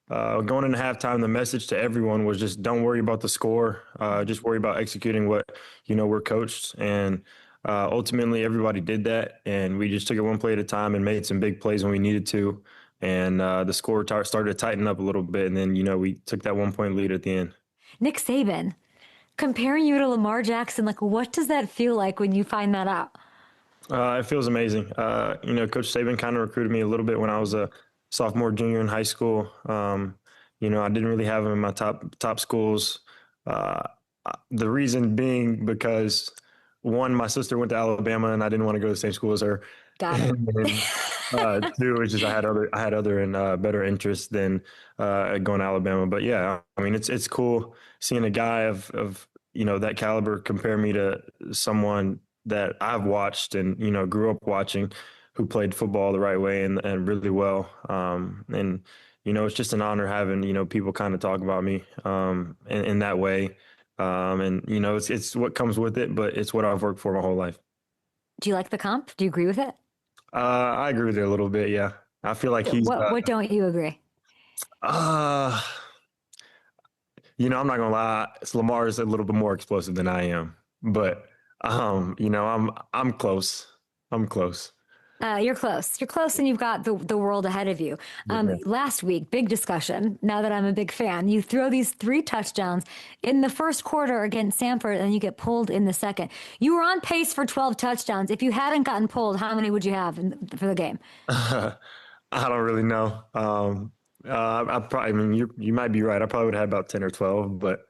going into halftime, the message to everyone was just don't worry about the score. Just worry about executing what, we're coached. And ultimately, everybody did that. And we just took it one play at a time and made some big plays when we needed to. And the score started to tighten up a little bit. And then, we took that 1-point lead at the end. Nick Saban, comparing you to Lamar Jackson, like what does that feel like when you find that out? It feels amazing. Coach Saban kind of recruited me a little bit when I was a sophomore, junior in high school. I didn't really have him in my top schools. The reason being because, one, my sister went to Alabama and I didn't want to go to the same school as her. Got it. And, two, it's just I had other and better interests than going to Alabama. But yeah, I mean, it's cool seeing a guy of that caliber compare me to someone that I've watched and grew up watching, who played football the right way and really well. And it's just an honor having people kind of talk about me in that way. And it's what comes with it, but it's what I've worked for my whole life. Do you like the comp? Do you agree with it? I agree with it a little bit. Yeah, I feel like he's. What don't you agree? I'm not gonna lie. Lamar is a little bit more explosive than I am, but I'm close. I'm close. You're close. You're close, and you've got the world ahead of you. Last week, big discussion. Now that I'm a big fan, you throw these 3 touchdowns in the first quarter against Samford, and you get pulled in the second. You were on pace for 12 touchdowns. If you hadn't gotten pulled, how many would you have for the game? I don't really know. You might be right. I probably would have had about 10 or 12, but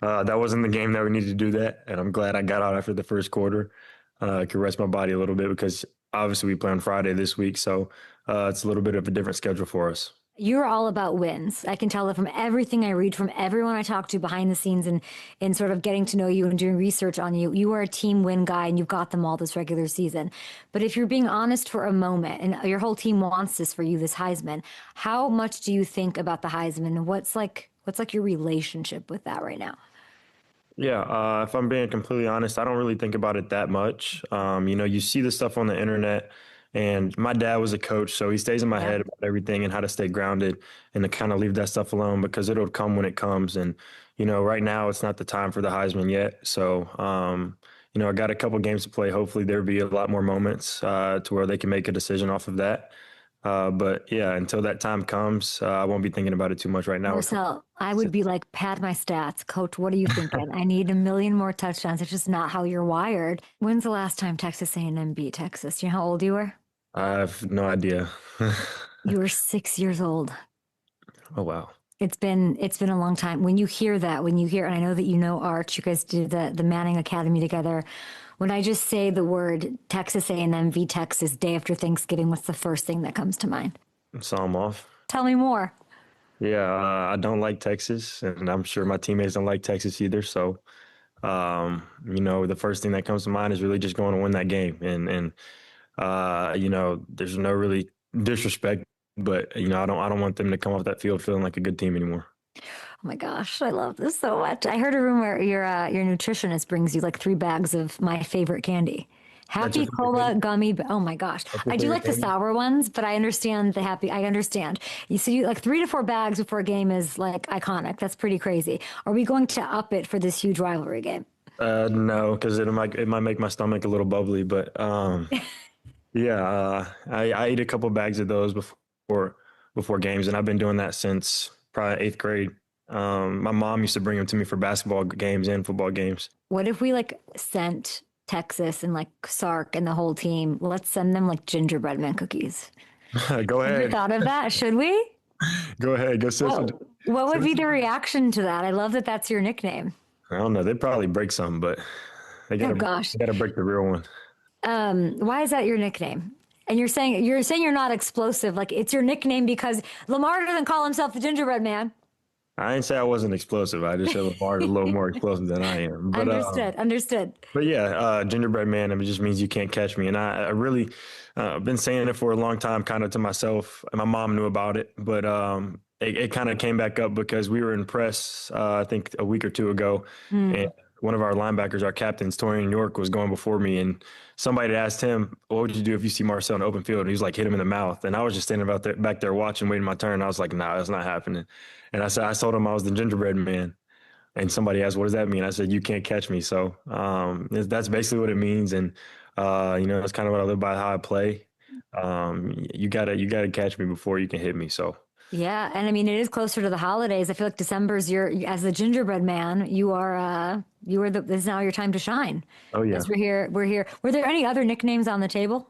that wasn't the game that we needed to do that. And I'm glad I got out after the first quarter. I could rest my body a little bit because obviously we play on Friday this week. So it's a little bit of a different schedule for us. You're all about wins. I can tell that from everything I read, from everyone I talk to behind the scenes and sort of getting to know you and doing research on you. You are a team win guy and you've got them all this regular season. But if you're being honest for a moment, and your whole team wants this for you, this Heisman, how much do you think about the Heisman? What's like your relationship with that right now? Yeah, if I'm being completely honest, I don't really think about it that much. You see the stuff on the internet, and my dad was a coach, so he stays in my head about everything and how to stay grounded and to kind of leave that stuff alone because it'll come when it comes. And, right now it's not the time for the Heisman yet. So, I got a couple games to play. Hopefully there'll be a lot more moments to where they can make a decision off of that. But yeah, until that time comes, I won't be thinking about it too much right now. Marcel, I would be like, pad my stats. Coach, what are you thinking? I need 1 million more touchdowns. It's just not how you're wired. When's the last time Texas A&M beat Texas? Do you know how old you were? I have no idea. You were 6 years old. Oh, wow. It's been a long time. When you hear that, and I know that Arch, you guys did the Manning Academy together. When I just say the word Texas A&M v. Texas day after Thanksgiving, what's the first thing that comes to mind? Saw him off. Tell me more. Yeah, I don't like Texas, and I'm sure my teammates don't like Texas either. So, the first thing that comes to mind is really just going to win that game. And there's no really disrespect, but, I don't want them to come off that field feeling like a good team anymore. Oh my gosh, I love this so much. I heard a rumor your nutritionist brings you like 3 bags of my favorite candy. Happy Cola gummy. Oh my gosh. I do like the sour ones, but I understand the happy. I understand. You like 3 to 4 bags before a game is like iconic. That's pretty crazy. Are we going to up it for this huge rivalry game? No, because it might make my stomach a little bubbly, but yeah, I eat a couple bags of those before games, and I've been doing that since probably 8th grade. My mom used to bring them to me for basketball games and football games. What if we sent Texas and Sark and the whole team, let's send them gingerbread man cookies? Go ahead. Have you thought of that? Should we? Go ahead. Go send What would be the reaction to that? I love that that's your nickname. I don't know. They'd probably break some, but they gotta break the real one. Why is that your nickname? And you're saying you're not explosive. It's your nickname because Lamar doesn't call himself the gingerbread man. I didn't say I wasn't explosive. I just said Lamar's a little more explosive than I am. But Understood. But yeah, gingerbread man, it just means you can't catch me. And I really been saying it for a long time, kind of to myself. And my mom knew about it, but it kind of came back up because we were in press, I think a week or two ago. And one of our linebackers, our captains, Torian York, was going before me. And somebody had asked him, what would you do if you see Marcel in the open field? And he was like, hit him in the mouth. And I was just standing back there watching, waiting my turn. I was like, nah, that's not happening. And I told him I was the gingerbread man. And somebody asked, what does that mean? I said, you can't catch me. So that's basically what it means. And, that's kind of what I live by, how I play. You gotta catch me before you can hit me. So. Yeah. And I mean, it is closer to the holidays. I feel like December's as the gingerbread man, this is now your time to shine. Oh yeah. As we're here. Were there any other nicknames on the table?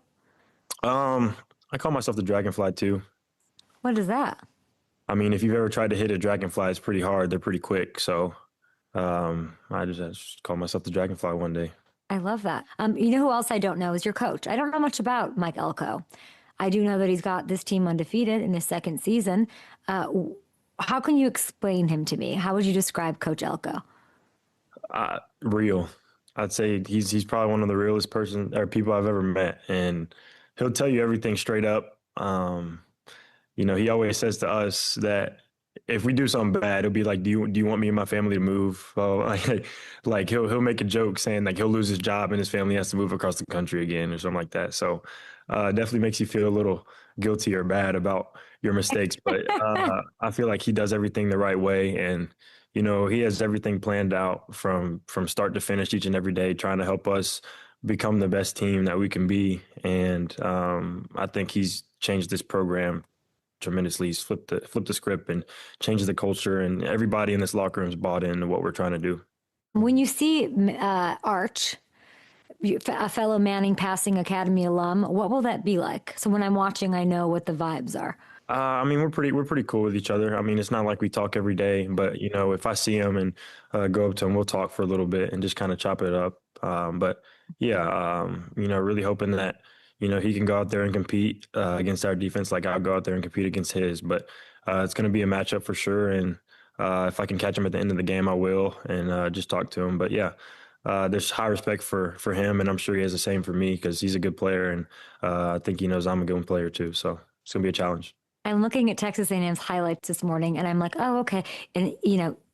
I call myself the dragonfly too. What is that? I mean, if you've ever tried to hit a dragonfly, it's pretty hard. They're pretty quick. So I just call myself the dragonfly one day. I love that. You know who else I don't know is your coach. I don't know much about Mike Elko. I do know that he's got this team undefeated in his second season. How can you explain him to me? How would you describe Coach Elko? Real. I'd say he's probably one of the realest people I've ever met, and he'll tell you everything straight up. He always says to us that if we do something bad, he'll be like, do you want me and my family to move? Like he'll make a joke saying like he'll lose his job and his family has to move across the country again or something like that. So definitely makes you feel a little guilty or bad about your mistakes. But I feel like he does everything the right way. And, he has everything planned out from start to finish each and every day, trying to help us become the best team that we can be. And I think he's changed this program tremendously. He's flipped the script and changed the culture, and everybody in this locker room's bought into what we're trying to do. When you see Arch, a fellow Manning Passing Academy alum, what will that be like? So when I'm watching, I know what the vibes are. We're pretty cool with each other. It's not like we talk every day, but if I see him and go up to him, we'll talk for a little bit and just kind of chop it up. Really hoping that he can go out there and compete against our defense like I'll go out there and compete against his. But it's going to be a matchup for sure. And if I can catch him at the end of the game, I will, and just talk to him. But, yeah, there's high respect for him, and I'm sure he has the same for me because he's a good player, and I think he knows I'm a good player too. So it's going to be a challenge. I'm looking at Texas A&M's highlights this morning, and I'm like, oh, okay. And,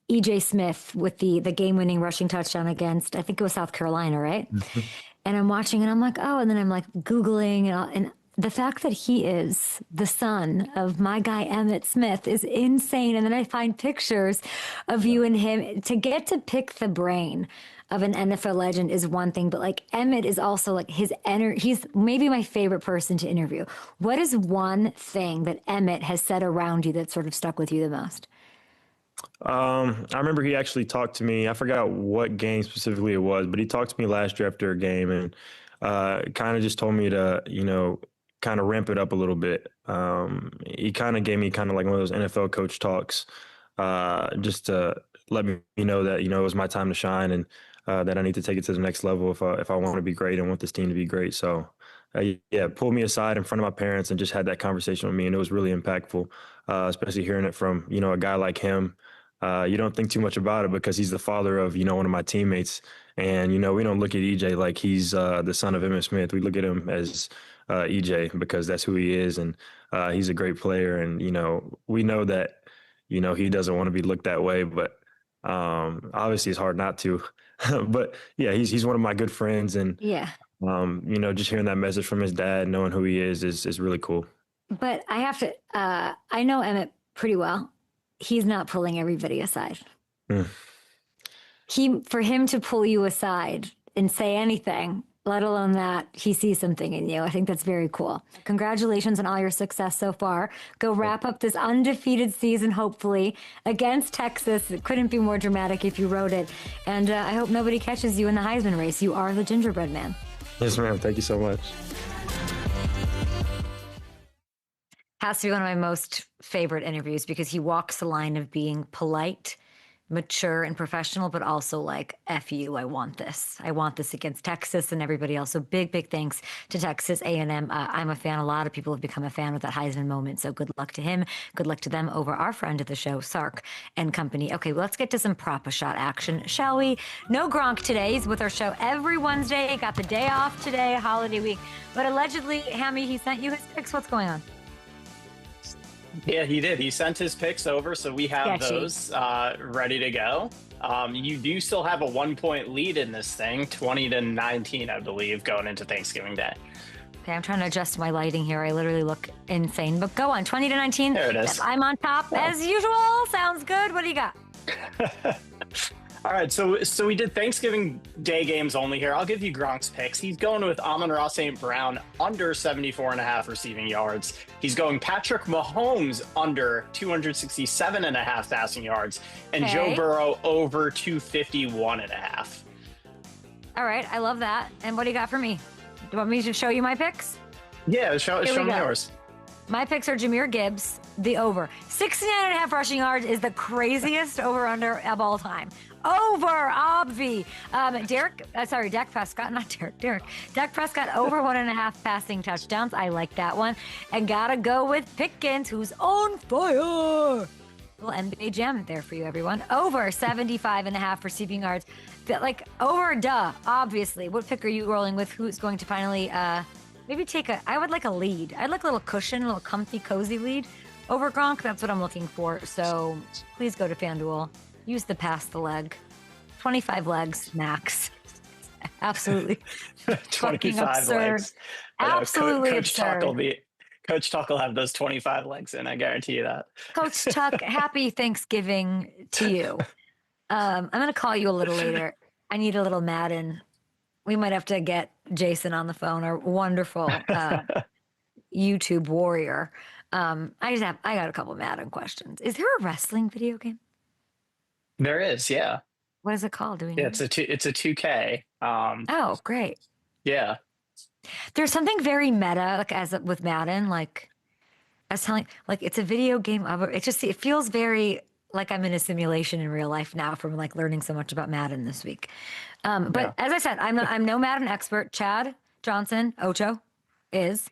E.J. Smith with the game-winning rushing touchdown against, I think it was South Carolina, right? Mm-hmm. And I'm watching and I'm like, oh, and then I'm like Googling and the fact that he is the son of my guy, Emmitt Smith, is insane. And then I find pictures of you and him. To get to pick the brain of an NFL legend is one thing, but like Emmitt is also like he's maybe my favorite person to interview. What is one thing that Emmitt has said around you that sort of stuck with you the most? I remember he actually talked to me. I forgot what game specifically it was, but he talked to me last year after a game and kind of just told me to, kind of ramp it up a little bit. He kind of gave me kind of like one of those NFL coach talks, just to let me know that, it was my time to shine and that I need to take it to the next level if I want to be great and want this team to be great. So, pulled me aside in front of my parents and just had that conversation with me, and it was really impactful, especially hearing it from, a guy like him. You don't think too much about it because he's the father of, one of my teammates. And, we don't look at EJ like he's the son of Emmitt Smith. We look at him as EJ because that's who he is. And he's a great player. And, we know that, he doesn't want to be looked that way. But obviously it's hard not to. But, yeah, he's one of my good friends. And, just hearing that message from his dad, knowing who he is really cool. But I have to I know Emmitt pretty well. He's not pulling everybody aside. For him to pull you aside and say anything, let alone that he sees something in you, I think that's very cool. Congratulations on all your success so far. Go wrap up this undefeated season, hopefully, against Texas. It couldn't be more dramatic if you wrote it. And I hope nobody catches you in the Heisman race. You are the gingerbread man. Yes, ma'am. Thank you so much. Has to be one of my most favorite interviews because he walks the line of being polite mature and professional, but also like, F you, I want this. I want this against Texas and everybody else. So big thanks to Texas A&M. I'm a fan. A lot of people have become a fan with that Heisman moment. So good luck to him. Good luck to them over our friend of the show, Sark and company. Okay, well, let's get to some prop-a-shot action, shall we? No Gronk today. He's with our show every Wednesday. Got the day off today, holiday week. But allegedly, Hammy, he sent you his picks. What's going on? Yeah, he did. He sent his picks over, so we have those ready to go. You do still have a 1-point lead in this thing, 20-19, I believe, going into Thanksgiving Day. Okay, I'm trying to adjust my lighting here. I literally look insane. But go on, 20-19. There it is. I'm on top as usual. Sounds good. What do you got? All right, so we did Thanksgiving Day games only here. I'll give you Gronk's picks. He's going with Amon-Ra St. Brown under 74.5 receiving yards. He's going Patrick Mahomes under 267.5 passing yards, and Joe Burrow over 251.5. All right, I love that. And what do you got for me? Do you want me to show you my picks? Yeah, show me yours. My picks are Jahmyr Gibbs, the over. 69.5 rushing yards is the craziest over-under of all time. Over, obvi. Dak Prescott, not Derek. Dak Prescott over 1.5 passing touchdowns. I like that one. And gotta go with Pickens, who's on fire. Little NBA jam there for you, everyone. Over 75.5 receiving yards. Over, obviously. What pick are you rolling with? Who's going to finally maybe I would like a lead. I'd like a little cushion, a little comfy, cozy lead over Gronk. That's what I'm looking for. So please go to FanDuel. Use the pass the leg. 25 legs max. Absolutely. 25 legs. Absolutely Coach Tuck will have those 25 legs in. I guarantee you that. Coach Tuck, happy Thanksgiving to you. I'm going to call you a little later. I need a little Madden. We might have to get Jason on the phone, our wonderful YouTube warrior. I got a couple of Madden questions. Is there a wrestling video game? There is, yeah. What is it called? Do we know? Yeah, it's a 2K. Oh, great. Yeah. There's something very meta, with Madden, it's a video game of it. It feels very like I'm in a simulation in real life now from learning so much about Madden this week. But as I said, I'm no Madden expert. Chad Johnson, Ocho, is,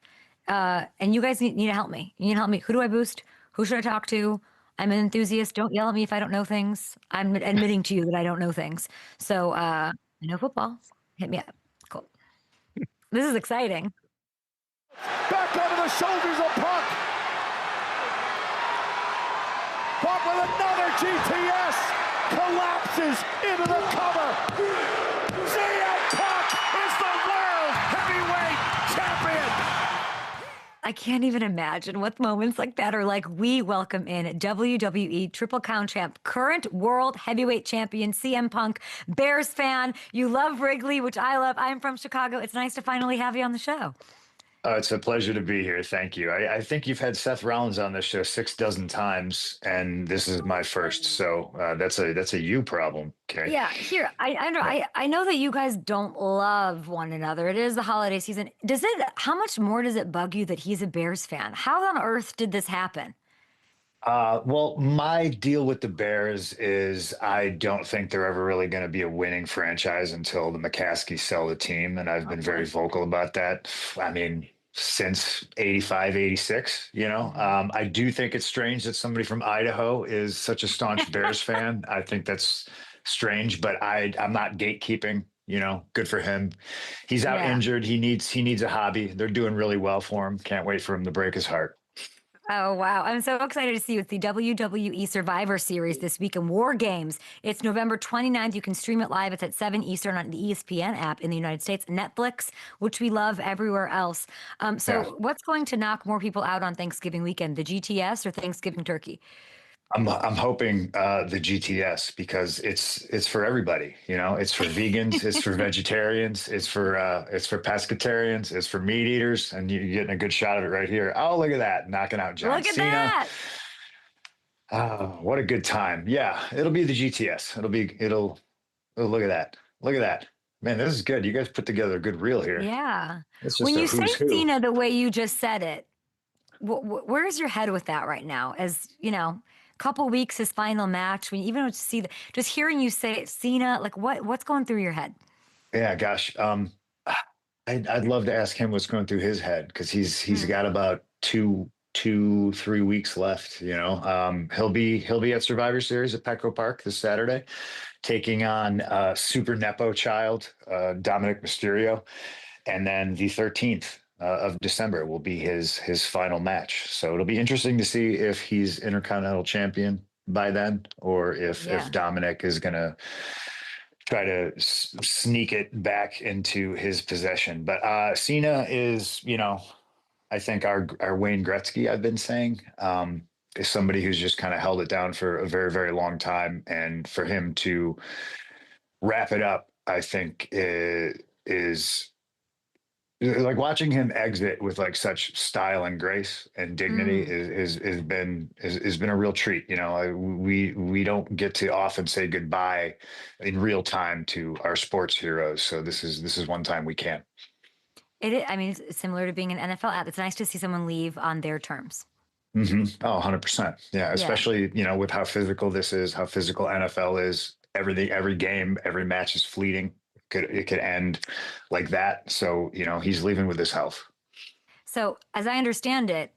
and you guys need to help me. You need to help me. Who do I boost? Who should I talk to? I'm an enthusiast. Don't yell at me if I don't know things. I'm admitting to you that I don't know things. So I know football. Hit me up. Cool. This is exciting. Back over the shoulders of Puck. Puck with another GTS. Collapses into the cover. CM Puck is the world heavyweight champion. I can't even imagine what moments like that are like. We welcome in WWE Triple Crown champ, current world heavyweight champion, CM Punk, Bears fan. You love Wrigley, which I love. I'm from Chicago. It's nice to finally have you on the show. It's a pleasure to be here. Thank you. I think you've had Seth Rollins on this show 6 times, and this is my first. So that's a you problem. Okay. Yeah. Here, I know that you guys don't love one another. It is the holiday season. How much more does it bug you that he's a Bears fan? How on earth did this happen? Well, my deal with the Bears is I don't think they're ever really going to be a winning franchise until the McCaskies sell the team. And I've been very vocal about that. I mean, since 85, 86, I do think it's strange that somebody from Idaho is such a staunch Bears fan. I think that's strange, but I'm not gatekeeping, good for him. He's out injured. He needs a hobby. They're doing really well for him. Can't wait for him to break his heart. Oh, wow. I'm so excited to see you. It's the WWE Survivor Series this week in War Games. It's November 29th. You can stream it live. It's at 7 Eastern on the ESPN app in the United States, Netflix, which we love everywhere else. What's going to knock more people out on Thanksgiving weekend, the GTS or Thanksgiving turkey? I'm hoping the GTS because it's for everybody. It's for vegans, it's for vegetarians, it's for pescatarians, it's for meat eaters, and you're getting a good shot of it right here. Oh, look at that, knocking out John Cena. Look at that! What a good time! Yeah, it'll be the GTS. It'll. Oh, look at that! Look at that! Man, this is good. You guys put together a good reel here. Yeah. When you say Cena the way you just said it, where's your head with that right now? As couple weeks, his final match. When even see just hearing you say it, Cena, like what's going through your head? Yeah, gosh. I'd love to ask him what's going through his head because he's got about 3 weeks left. He'll be at Survivor Series at Petco Park this Saturday, taking on Super Nepo child Dominic Mysterio, and then the 13th of December will be his final match. So it'll be interesting to see if he's Intercontinental Champion by then, or if Dominic is gonna try to sneak it back into his possession. But Cena is, I think our Wayne Gretzky, I've been saying, is somebody who's just kind of held it down for a very, very long time. And for him to wrap it up, I think is like watching him exit with like such style and grace and dignity has been a real treat. We don't get to often say goodbye in real time to our sports heroes. So this is one time we can. I mean, it's similar to being an NFL app. It's nice to see someone leave on their terms. Mm-hmm. Oh, 100%. Yeah. Especially, with how physical this is, how physical NFL is. Every game, every match is fleeting. It could end like that. So, he's leaving with his health. So as I understand it,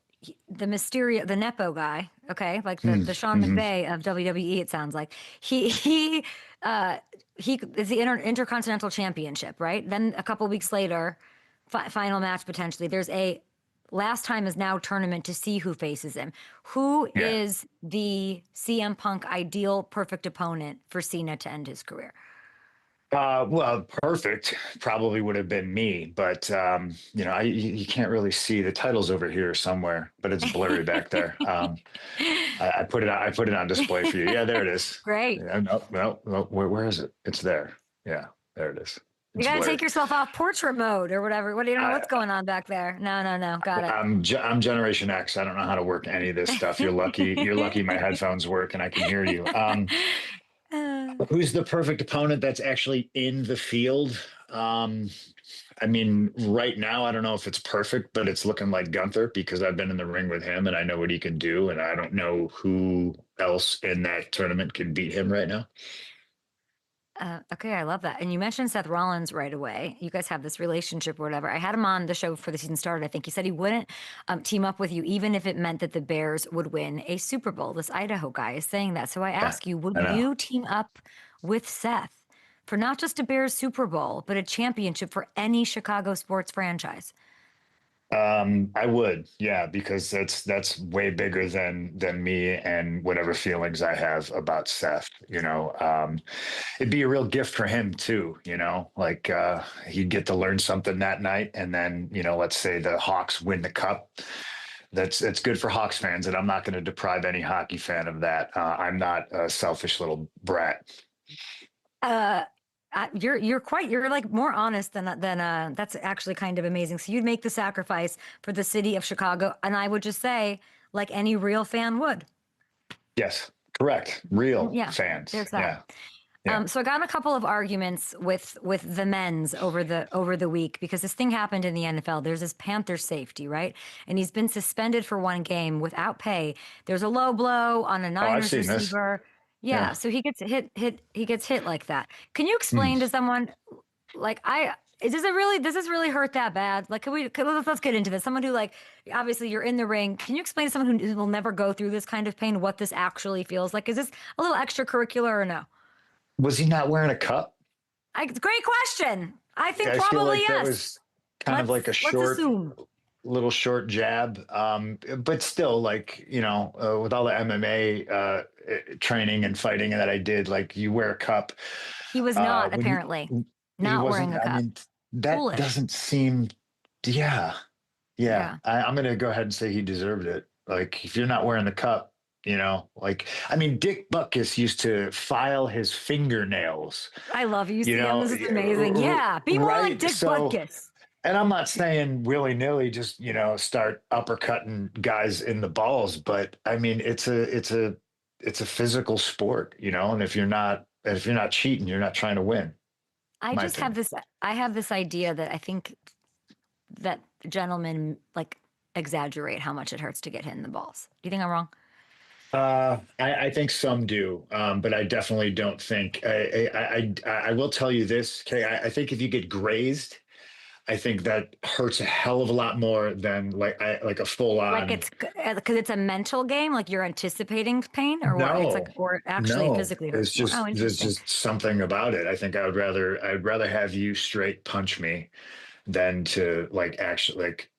the Nepo guy, okay, like the Sean McVay of WWE, it sounds like he is the Intercontinental Championship, right? Then a couple weeks later, final match potentially. There's a last time is now tournament to see who faces him. Who is the CM Punk ideal perfect opponent for Cena to end his career? Well, perfect probably would have been me, but you can't really see the titles over here somewhere, but it's blurry back there. I put it on display for you. Yeah, there it is. Great. Yeah, no, where is it? It's there. Yeah, there it is. You gotta take yourself off portrait mode or whatever. What do you know? What's going on back there? No. Got it. I'm Generation X. I don't know how to work any of this stuff. You're lucky. You're lucky. My headphones work and I can hear you. Who's the perfect opponent that's actually in the field? I mean, right now, I don't know if it's perfect, but it's looking like Gunther because I've been in the ring with him and I know what he can do. And I don't know who else in that tournament can beat him right now. Okay, I love that. And you mentioned Seth Rollins right away. You guys have this relationship or whatever. I had him on the show before the season started. I think he said he wouldn't team up with you, even if it meant that the Bears would win a Super Bowl. This Idaho guy is saying that. So I ask you, would you team up with Seth for not just a Bears Super Bowl, but a championship for any Chicago sports franchise? I would, yeah, because that's way bigger than me and whatever feelings I have about Seth. It'd be a real gift for him too. Like he'd get to learn something that night, and then let's say the Hawks win the cup. It's good for Hawks fans, and I'm not going to deprive any hockey fan of that. I'm not a selfish little brat. You're like more honest than that's actually kind of amazing. So you'd make the sacrifice for the city of Chicago, and I would just say, like any real fan would. Yes, correct. Real fans. There's that. Yeah. So I got in a couple of arguments with the men's over the week because this thing happened in the NFL. There's this Panther safety, right? And he's been suspended for one game without pay. There's a low blow on a Niners receiver. Yeah, so he gets hit like that. Can you explain to someone like does this really hurt that bad? Like, let's get into this. Someone who obviously you're in the ring. Can you explain to someone who will never go through this kind of pain what this actually feels like? Is this a little extracurricular or no? Was he not wearing a cup? Great question. I think probably yes. That was kind of like a little short jab. But still, with all the MMA training and fighting that I did, you wear a cup. He was not apparently not wearing a cup. I mean, that doesn't seem. Yeah. I'm going to go ahead and say he deserved it. Like, if you're not wearing the cup, Dick Butkus used to file his fingernails. I love you, Sam. This is amazing. Yeah, be more like Dick Butkus. And I'm not saying willy-nilly just, start uppercutting guys in the balls, but I mean, it's a physical sport, and if you're not cheating, you're not trying to win. I have this idea that I think that gentlemen exaggerate how much it hurts to get hit in the balls. Do you think I'm wrong? I think some do, but I definitely don't think. I will tell you this, okay? I think if you get grazed, I think that hurts a hell of a lot more than like a full Like on. it's because it's a mental game, like you're anticipating pain, or what? It's like, No, or it actually no, physically it's hurts more. Oh, just there's interesting. just something about it. I think I'd rather have you straight punch me than to like actually like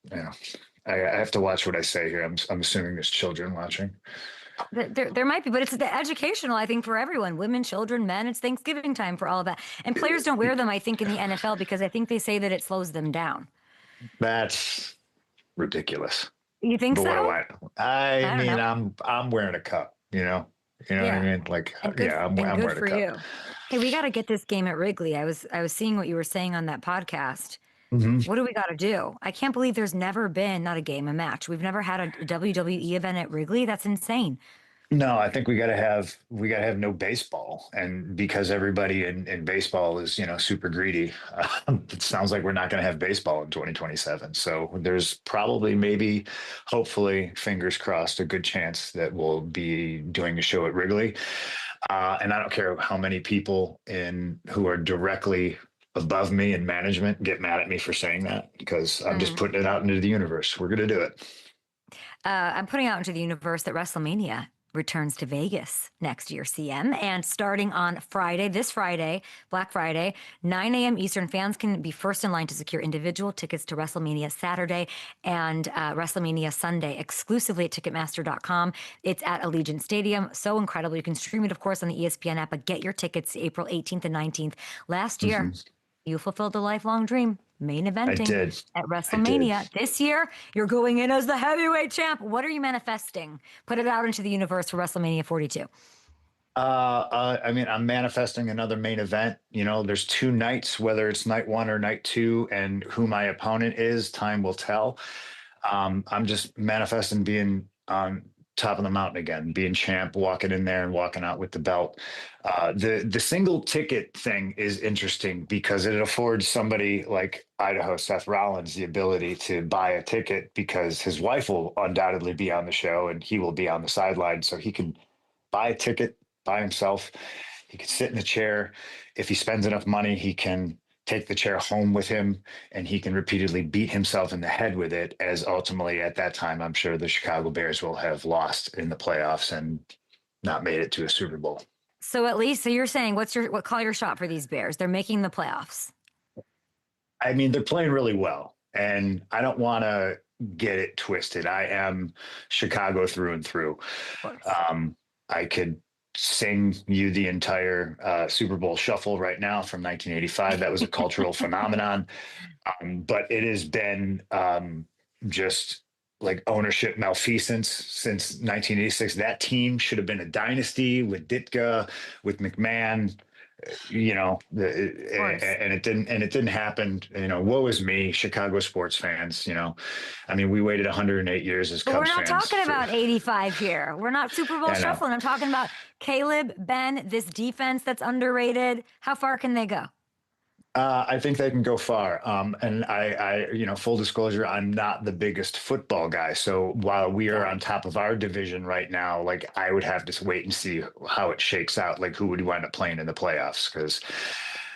I have to watch what I say here. I'm assuming there's children watching. There might be, but it's the educational, I think, for everyone, women, children, men. It's Thanksgiving time for all of that. And players don't wear them, I think, in the NFL because I think they say that it slows them down. That's ridiculous. You think But what do so? I? I I don't mean, know. I'm wearing a cup. You know what I Yeah. mean? Like, And yeah, and I'm good wearing a for cup. you. Hey, we got to get this game at Wrigley. I was seeing what you were saying on that podcast. Mhm. What do we got to do? I can't believe there's never been not a game, a match. We've never had a WWE event at Wrigley. That's insane. No, I think we gotta have no baseball, and because everybody in baseball is super greedy, it sounds like we're not going to have baseball in 2027. So there's probably, maybe, hopefully, fingers crossed, a good chance that we'll be doing a show at Wrigley. And I don't care how many people in who are directly above me in management get mad at me for saying that, because I'm just Mm. putting it out into the universe. We're going to do it. I'm putting out into the universe that WrestleMania returns to Vegas next year, CM. And starting on Friday, this Friday, Black Friday, 9 a.m. Eastern, fans can be first in line to secure individual tickets to WrestleMania Saturday and WrestleMania Sunday exclusively at Ticketmaster.com. It's at Allegiant Stadium. So incredible. You can stream it, of course, on the ESPN app, but get your tickets April 18th and 19th. Last year, Mhm. you fulfilled a lifelong dream, main I eventing did. at I did. WrestleMania. This year, you're going in as the heavyweight champ. What are you manifesting? Put it out into the universe for WrestleMania 42. I mean, I'm manifesting another main event. There's two nights, whether it's night one or night two, and who my opponent is, time will tell. I'm just manifesting being on top of the mountain again, being champ, walking in there and walking out with the belt. The single ticket thing is interesting because it affords somebody like Idaho Seth Rollins the ability to buy a ticket, because his wife will undoubtedly be on the show and he will be on the sideline, so he can buy a ticket by himself. He could sit in a chair. If he spends enough money, he can take the chair home with him, and he can repeatedly beat himself in the head with it, as ultimately at that time, I'm sure the Chicago Bears will have lost in the playoffs and not made it to a Super Bowl. So at least, so you're saying, call your shot for these Bears? They're making the playoffs. I mean, they're playing really well, and I don't want to get it twisted. I am Chicago through and through. I could sing you the entire Super Bowl shuffle right now from 1985. That was a cultural phenomenon. But it has been just like ownership malfeasance since 1986. That team should have been a dynasty with Ditka, with McMahon. And it didn't. And it didn't happen. Woe is me, Chicago sports fans. I mean, we waited 108 years as But we're Cubs not fans. talking about 85 here. We're not Super Bowl I know. shuffling. I'm talking about Caleb, Ben, this defense that's underrated. How far can they go? I think they can go far. And full disclosure, I'm not the biggest football guy. So while we are on top of our division right now, like, I would have to wait and see how it shakes out. Like, who would wind up playing in the playoffs? Because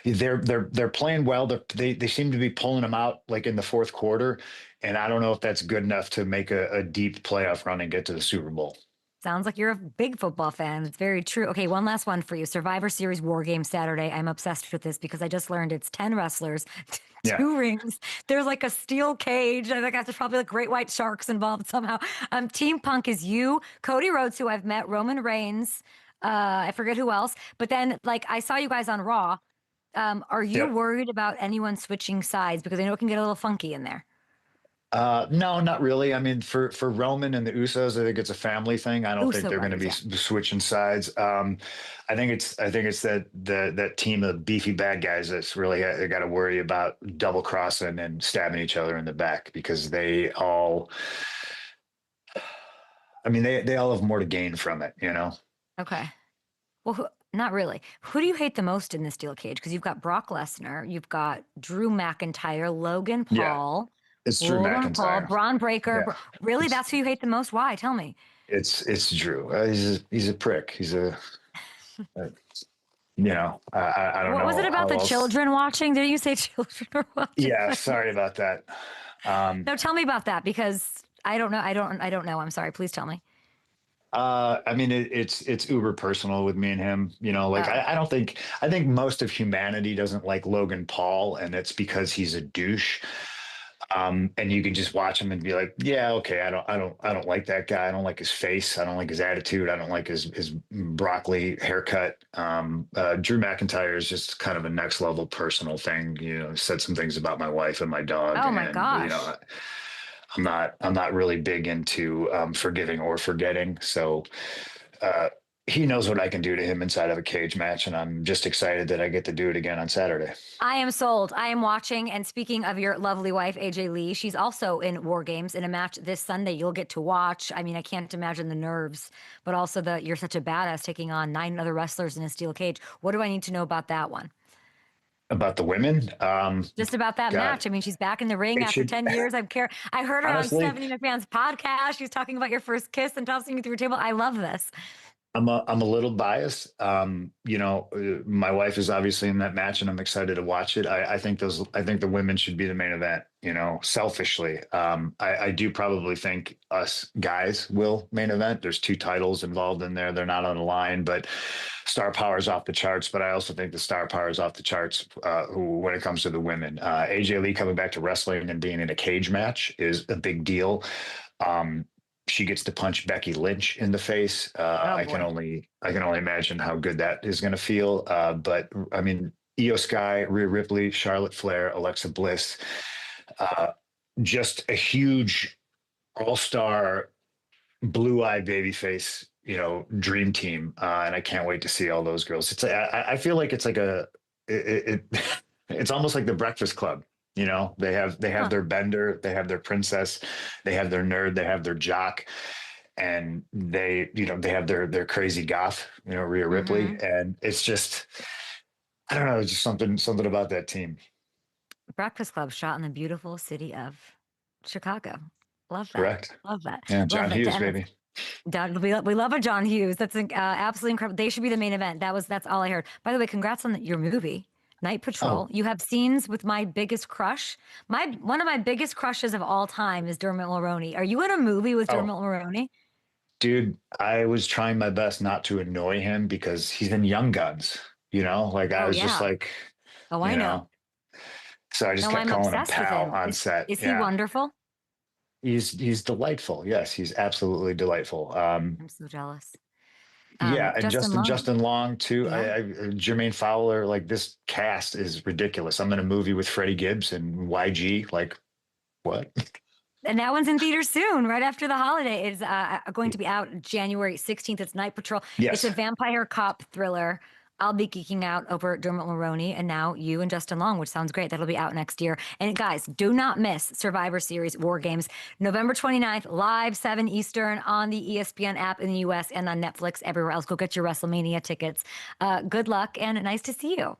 they're playing well. They seem to be pulling them out like in the fourth quarter, and I don't know if that's good enough to make a deep playoff run and get to the Super Bowl. Sounds like you're a big football fan. It's very true. Okay, one last one for you. Survivor Series War Game Saturday. I'm obsessed with this because I just learned it's 10 wrestlers, Yeah. two rings. There's like a steel cage. I think there's probably like great white sharks involved somehow. Team Punk is you, Cody Rhodes, who I've met, Roman Reigns. I forget who else. But then, like, I saw you guys on Raw. Are you Yep. worried about anyone switching sides? Because I know it can get a little funky in there. No, not really. I mean, for Roman and the Usos, I think it's a family thing. I don't think Uso they're going to be brothers, switching sides. I think it's that team of beefy bad guys that's really got to worry about double crossing and stabbing each other in the back, because they all, I mean, they all have more to gain from it, Okay. Well, not really. Who do you hate the most in this steel cage? Because you've got Brock Lesnar, you've got Drew McIntyre, Logan Yeah, Paul, it's Drew McIntyre. Braun Breaker. Yeah. Really, that's who you hate the most? Why? Tell me. It's Drew. He's a prick. He's I don't What was it know about how the else. children watching? Did you say children are watching? Yeah, sorry about that. No, tell me about that because I don't know. I don't know. I'm sorry. Please tell me. I mean, it's uber personal with me and him. Like Oh, I think most of humanity doesn't like Logan Paul, and it's because he's a douche. And you can just watch him and be like, yeah, okay, I don't like that guy. I don't like his face. I don't like his attitude. I don't like his broccoli haircut. Drew McIntyre is just kind of a next level personal thing. Said some things about my wife and my dog, oh my and gosh. I'm not really big into forgiving or forgetting. So he knows what I can do to him inside of a cage match, and I'm just excited that I get to do it again on Saturday. I am sold. I am watching. And speaking of your lovely wife, AJ Lee, she's also in War Games in a match this Sunday. You'll get to watch. I mean, I can't imagine the nerves, but also you're such a badass taking on 9 other wrestlers in a steel cage. What do I need to know about that one? About the women, Just about that God, match. I mean, she's back in the ring it after should 10 years. I heard her on honestly. Stephanie McMahon's podcast. She was talking about your first kiss and tossing you through a table. I love this. I'm a little biased. My wife is obviously in that match, and I'm excited to watch it. I think the women should be the main event. Selfishly, I do probably think us guys will main event. There's 2 titles involved in there. They're not on the line, but star power is off the charts. But I also think the star power is off the charts when it comes to the women. AJ Lee coming back to wrestling and being in a cage match is a big deal. She gets to punch Becky Lynch in the face. Oh, I can only imagine how good that is going to feel. But I mean, Io Sky, Rhea Ripley, Charlotte Flair, Alexa Bliss, just a huge all-star, blue-eyed babyface, dream team. And I can't wait to see all those girls. I feel like it's like it's almost like the Breakfast Club. They have their bender, they have their princess, they have their nerd, they have their jock, and they have their crazy goth, Rhea Ripley. Mm-hmm. And it's just, I don't know, it's just something about that team. Breakfast Club shot in the beautiful city of Chicago. Love that. Correct. Love that. Yeah, Love John that. Hughes, baby. We love a John Hughes. That's absolutely incredible. They should be the main event. That's all I heard. By the way, congrats on your movie, Night Patrol. Oh. You have scenes with my biggest crush. One of my biggest crushes of all time is Dermot Mulroney. Are you in a movie with Dermot Mulroney? Dude, I was trying my best not to annoy him because he's in Young Guns, I was just like, oh, I know. So I just kept I'm calling him obsessed with pal him. on set. Is he wonderful? He's delightful. Yes, he's absolutely delightful. I'm so jealous. Yeah, and Justin Long too. Yeah. Jermaine Fowler. Like, this cast is ridiculous. I'm in a movie with Freddie Gibbs and YG. Like, what? And that one's in theaters soon, right after the holiday. It's going to be out January 16th. It's Night Patrol. Yes. It's a vampire cop thriller. I'll be geeking out over Dermot Mulroney, and now you and Justin Long, which sounds great. That'll be out next year. And guys, do not miss Survivor Series War Games, November 29th, live 7 Eastern on the ESPN app in the US and on Netflix everywhere else. Go get your WrestleMania tickets. Good luck and nice to see you.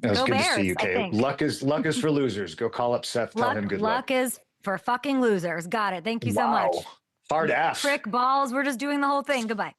It was Go good Bears, to see you, Kate. Luck is for losers. Go call up Seth. Tell him good luck. Luck is for fucking losers. Got it. Thank you so much. Hard ass. Trick balls. We're just doing the whole thing. Goodbye.